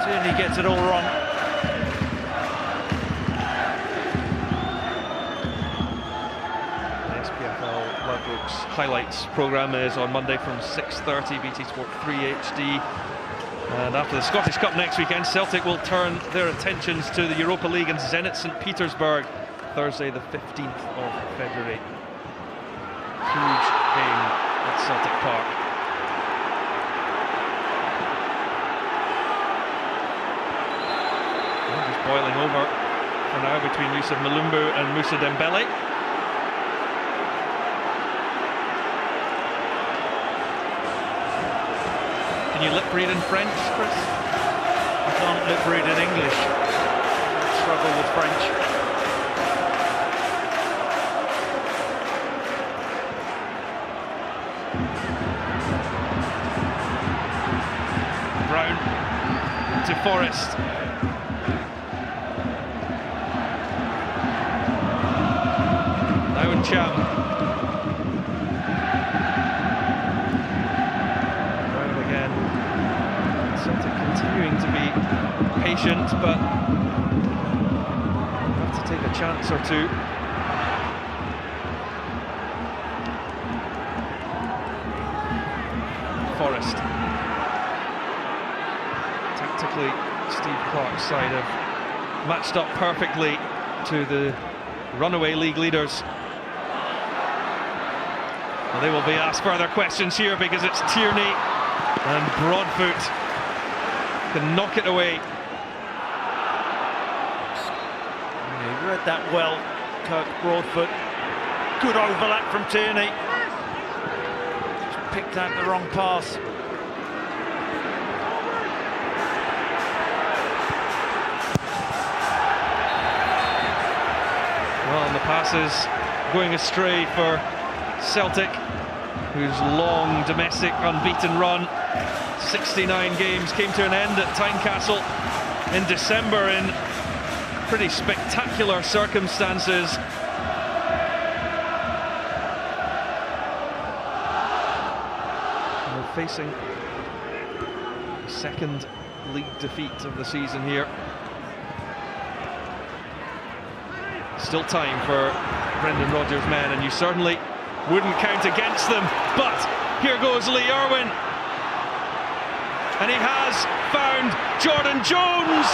Tierney gets it all wrong. Ladbrokes highlights programme is on Monday from 6:30, BT Sport 3 HD. And after the Scottish Cup next weekend, Celtic will turn their attentions to the Europa League and Zenit St Petersburg, Thursday the 15th of February. Huge game at Celtic Park. Well, just boiling over for now between Yusuf Mulumbu and Moussa Dembele. Can you lip read in French, Chris? I can't lip read in English. I struggle with French. Brown to Forrest. Now in Cham. Continuing to be patient, but have to take a chance or two. Forrest. Tactically, Steve Clarke's side have matched up perfectly to the runaway league leaders. Well, they will be asked further questions here because it's Tierney and Broadfoot can knock it away. He read that well, Kirk Broadfoot. Good overlap from Tierney. Just picked out the wrong pass. Well, and the passes going astray for Celtic, whose long domestic unbeaten run, 69 games, came to an end at Tynecastle in December in pretty spectacular circumstances. And we're facing the second league defeat of the season here. Still time for Brendan Rodgers' men, and you certainly wouldn't count against them. But here goes Lee Erwin. And he has found Jordan Jones.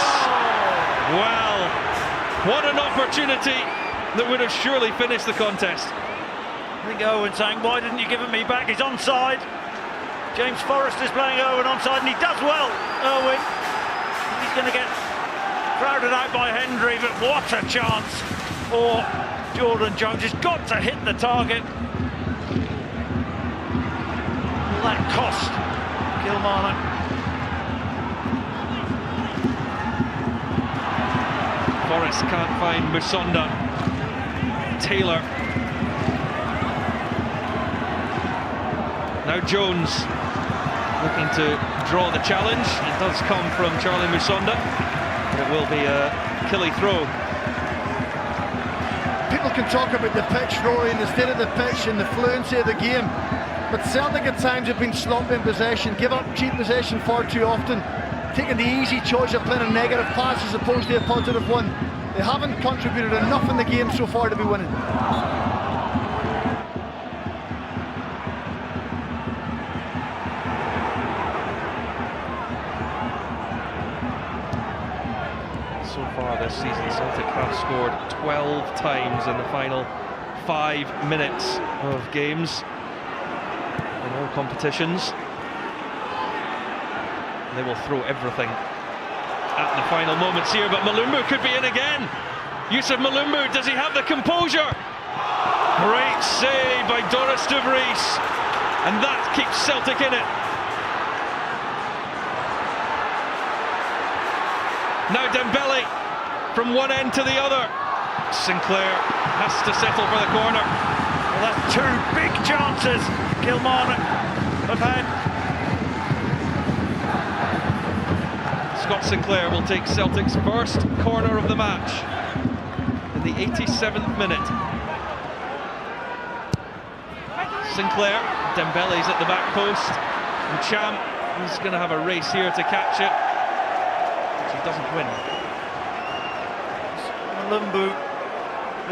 Well, what an opportunity that would have surely finished the contest. I think Erwin saying, why didn't you give it me back? He's onside. James Forrest is playing Erwin onside, and he does well, Erwin. He's going to get crowded out by Hendry, but what a chance for Jordan Jones. He's got to hit the target. Will that cost Kilmarnock? Forrest can't find Musonda. Taylor. Now Jones looking to draw the challenge. It does come from Charlie Musonda. It will be a Killie throw. People can talk about the pitch, Rory, and the state of the pitch and the fluency of the game, but Celtic at times have been sloppy in possession, give up cheap possession far too often, taking the easy choice of playing a negative pass as opposed to a positive one. They haven't contributed enough in the game so far to be winning. So far this season, Celtic have scored 12 times in the final 5 minutes of games in all competitions. They will throw everything at the final moments here, but Mulumbu could be in again. Yusuf Mulumbu, does he have the composure? Great save by Doris de Vries, and that keeps Celtic in it. Now Dembele from one end to the other. Sinclair has to settle for the corner. Well, that's two big chances Kilmarnock have had. Scott Sinclair will take Celtic's first corner of the match in the 87th minute. Sinclair, Dembele's at the back post, and Cham is going to have a race here to catch it. He doesn't win. Mulumbu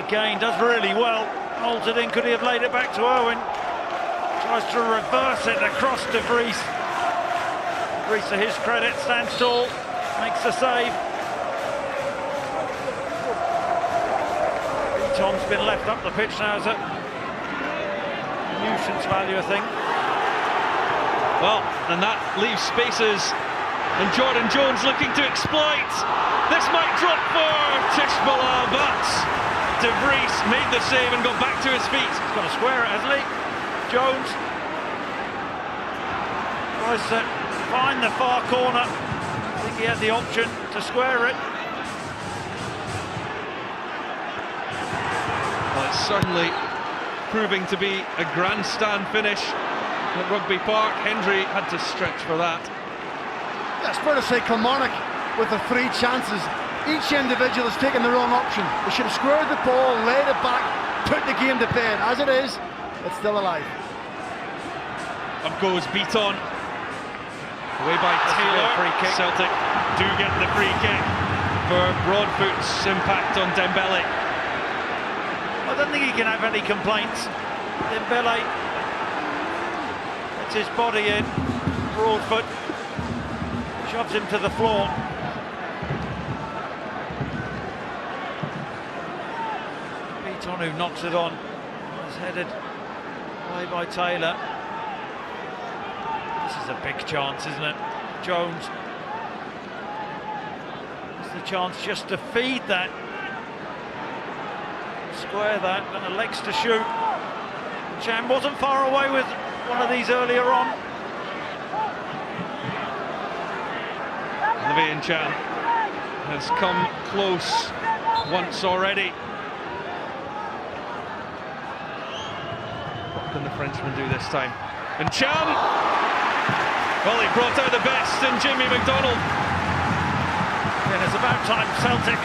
again does really well. Holds it in. Could he have laid it back to Erwin? Tries to reverse it across de Vries. De Vries, to his credit, stands tall, makes the save. Tom's been left up the pitch now as a nuisance value, I think. Well, and that leaves spaces. And Jordan Jones looking to exploit. This might drop for Tshibola, but de Vries made the save and got back to his feet. He's got to square it, hasn't he? Jones tries to find the far corner. I think he had the option to square it. Well, it's certainly proving to be a grandstand finish at Rugby Park. Hendry had to stretch for that. Yeah, it's fair to say Kilmarnock with the 3 chances. Each individual has taken the wrong option. They should have squared the ball, laid it back, put the game to bed. As it is, it's still alive. Up goes Beaton. Away by Taylor. Free kick. Celtic do get the free kick for Broadfoot's impact on Dembele. I don't think he can have any complaints. Dembele gets his body in. Broadfoot shoves him to the floor. Beaton, who knocks it on, is headed away by Taylor. This is a big chance, isn't it? Jones. It's the chance just to feed that, square that, and the legs to shoot. Cham wasn't far away with one of these earlier on. Levian Chan has come close once already. What can the Frenchman do this time? And Chan! Well, he brought out the best in Jamie MacDonald. And it's about time Celtic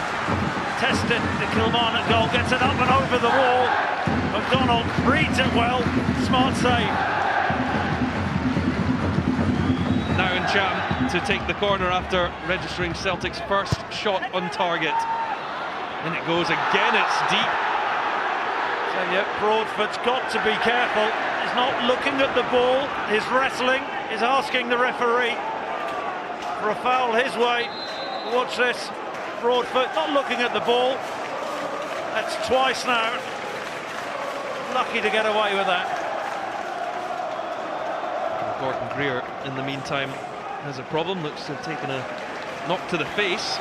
tested the Kilmarnock goal, gets it up and over the wall. MacDonald reads it well, smart save. Now in Cham to take the corner after registering Celtic's first shot on target. And it goes again, it's deep. So yeah, Broadfoot's got to be careful. He's not looking at the ball, he's wrestling, he's asking the referee for a foul his way. Watch this, Broadfoot not looking at the ball. That's twice now. Lucky to get away with that. Gordon Greer, in the meantime, has a problem. Looks to have taken a knock to the face.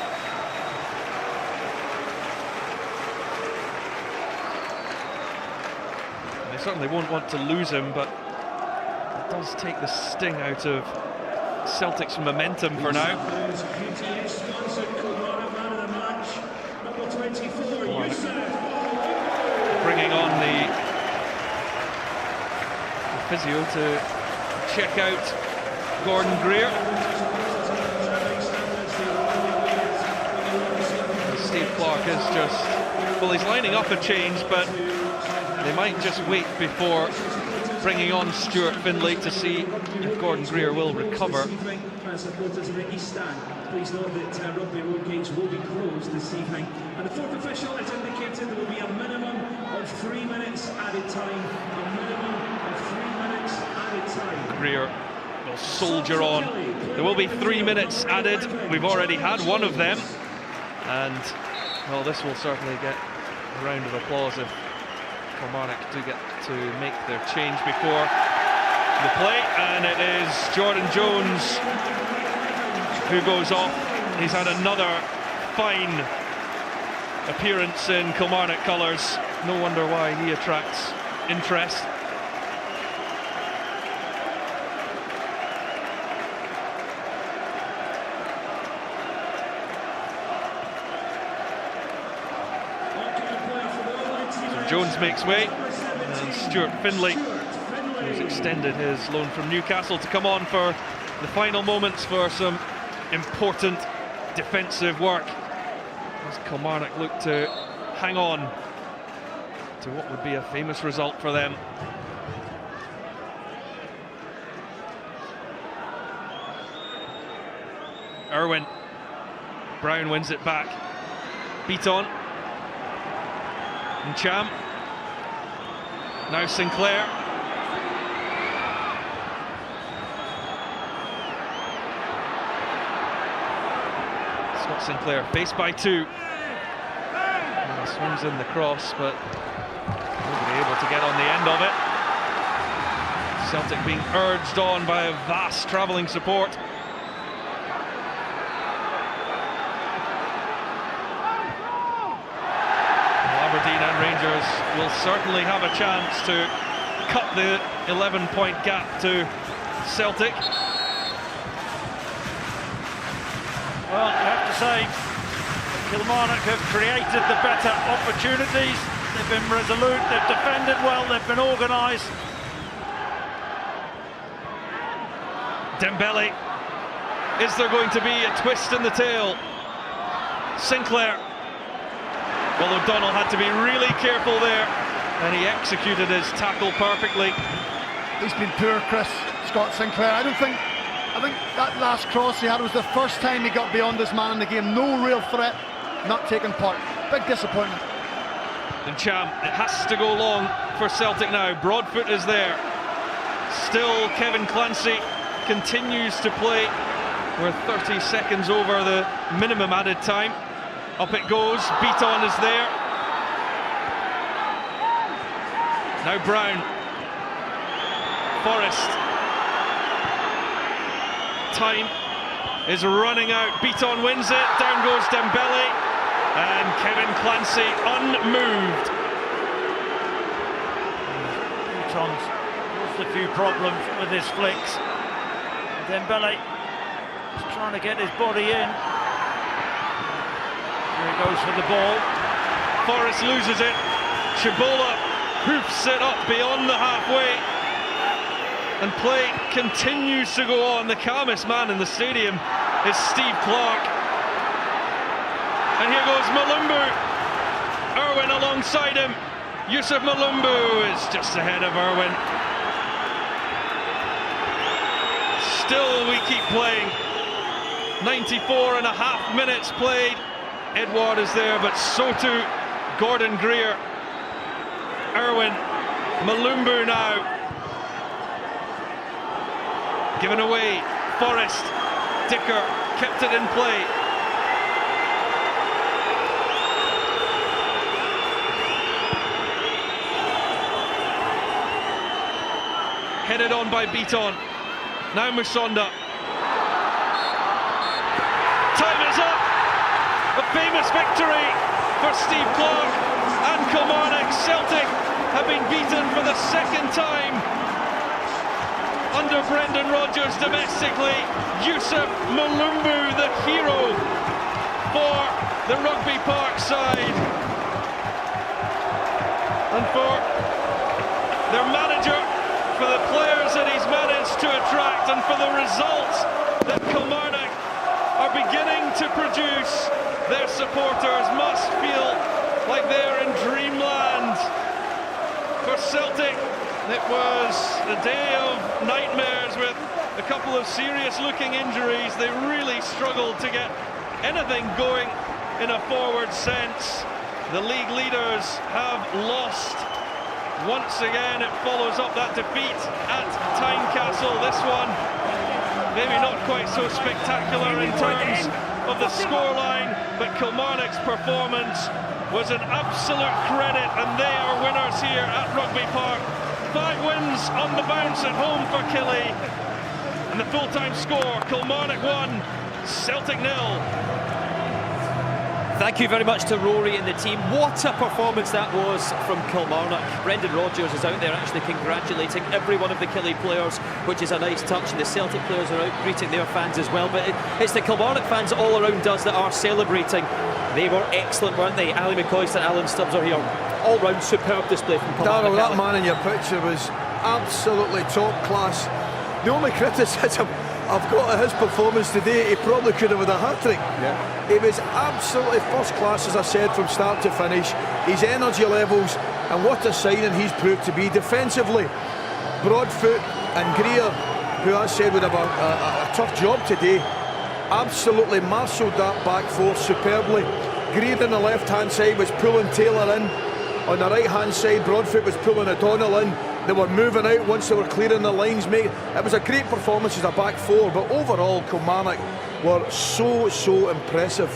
They certainly won't want to lose him, but it does take the sting out of Celtic's momentum for now. Bringing on the physio to check out Gordon Greer. Steve Clark is just Well, he's lining up a change, but they might just wait before bringing on Stuart Findlay to see if Gordon Greer will recover. Please note that Rugby Road gates will be closed this evening. And the fourth official has indicated there will be a minimum of 3 minutes added time. A minimum of 3 minutes added time. Greer will soldier on. There will be 3 minutes added. We've already had one of them. And, well, this will certainly get a round of applause if Kilmarnock do get to make their change before the play. And it is Jordan Jones who goes off. He's had another fine appearance in Kilmarnock colours. No wonder why he attracts interest. So Jones makes way, and Stuart Findlay, who's extended his loan from Newcastle, to come on for the final moments for some important defensive work as Kilmarnock look to hang on to what would be a famous result for them. Erwin, Brown wins it back, beat on, and Cham, now Sinclair. Sinclair faced by two. Swings in the cross, but nobody able to get on the end of it. Celtic being urged on by a vast travelling support. Aberdeen and Rangers will certainly have a chance to cut the 11-point gap to Celtic. Well, you have to say, Kilmarnock have created the better opportunities. They've been resolute, they've defended well, they've been organised. Dembele. Is there going to be a twist in the tail? Sinclair. Well, O'Donnell had to be really careful there, and he executed his tackle perfectly. He's been poor, Chris, Scott Sinclair. I think that last cross he had was the first time he got beyond his man in the game. No real threat, not taking part. Big disappointment. And Cham, it has to go long for Celtic now. Broadfoot is there. Still Kevin Clancy continues to play. We're 30 seconds over the minimum added time. Up it goes, Beaton is there. Now Brown. Forrest. Time is running out. Beaton wins it. Down goes Dembele, and Kevin Clancy unmoved. Beaton's caused a few problems with his flicks. Dembele is trying to get his body in. Here he goes for the ball. Forrest loses it. Tshibola hoofs it up beyond the halfway. And play continues to go on. The calmest man in the stadium is Steve Clark. And here goes Mulumbu. Erwin alongside him. Yusuf Mulumbu is just ahead of Erwin. Still we keep playing. 94.5 minutes played. Edward is there, but so too Gordon Greer. Erwin, Mulumbu now. Given away, Forrest, Dicker kept it in play. Headed on by Beaton. Now Musonda. Time is up. A famous victory for Steve Clark and Kilmarnock. Celtic have been beaten for the second time under Brendan Rodgers domestically. Yusuf Mulumbu, the hero for the Rugby Park side. And for their manager, for the players that he's managed to attract, and for the results that Kilmarnock are beginning to produce, their supporters must feel like they're in dreamland. For Celtic, it was a day of nightmares with a couple of serious-looking injuries. They really struggled to get anything going in a forward sense. The league leaders have lost. Once again, it follows up that defeat at Tynecastle. This one, maybe not quite so spectacular in terms of the scoreline, but Kilmarnock's performance was an absolute credit, and they are winners here at Rugby Park. 5 wins on the bounce at home for Killie. And the full-time score, Kilmarnock 1, Celtic 0. Thank you very much to Rory and the team. What a performance that was from Kilmarnock. Brendan Rodgers is out there actually congratulating every one of the Killie players, which is a nice touch. And the Celtic players are out greeting their fans as well. But it's the Kilmarnock fans all around us that are celebrating. They were excellent, weren't they? Ali McCoist and Alan Stubbs are here. All-round superb display from Kilmarnock. Darryl, that man in your picture was absolutely top class. The only criticism I've got of his performance today, he probably could have had a hat-trick. Yeah. He was absolutely first class, as I said, from start to finish. His energy levels, and what a signing he's proved to be defensively. Broadfoot and Greer, who I said would have a tough job today, absolutely marshalled that back four superbly. Greer on the left-hand side was pulling Taylor in. On the right-hand side, Broadfoot was pulling O'Donnell in. They were moving out once they were clearing the lines, mate. It was a great performance as a back four, but overall, Kilmarnock were so impressive.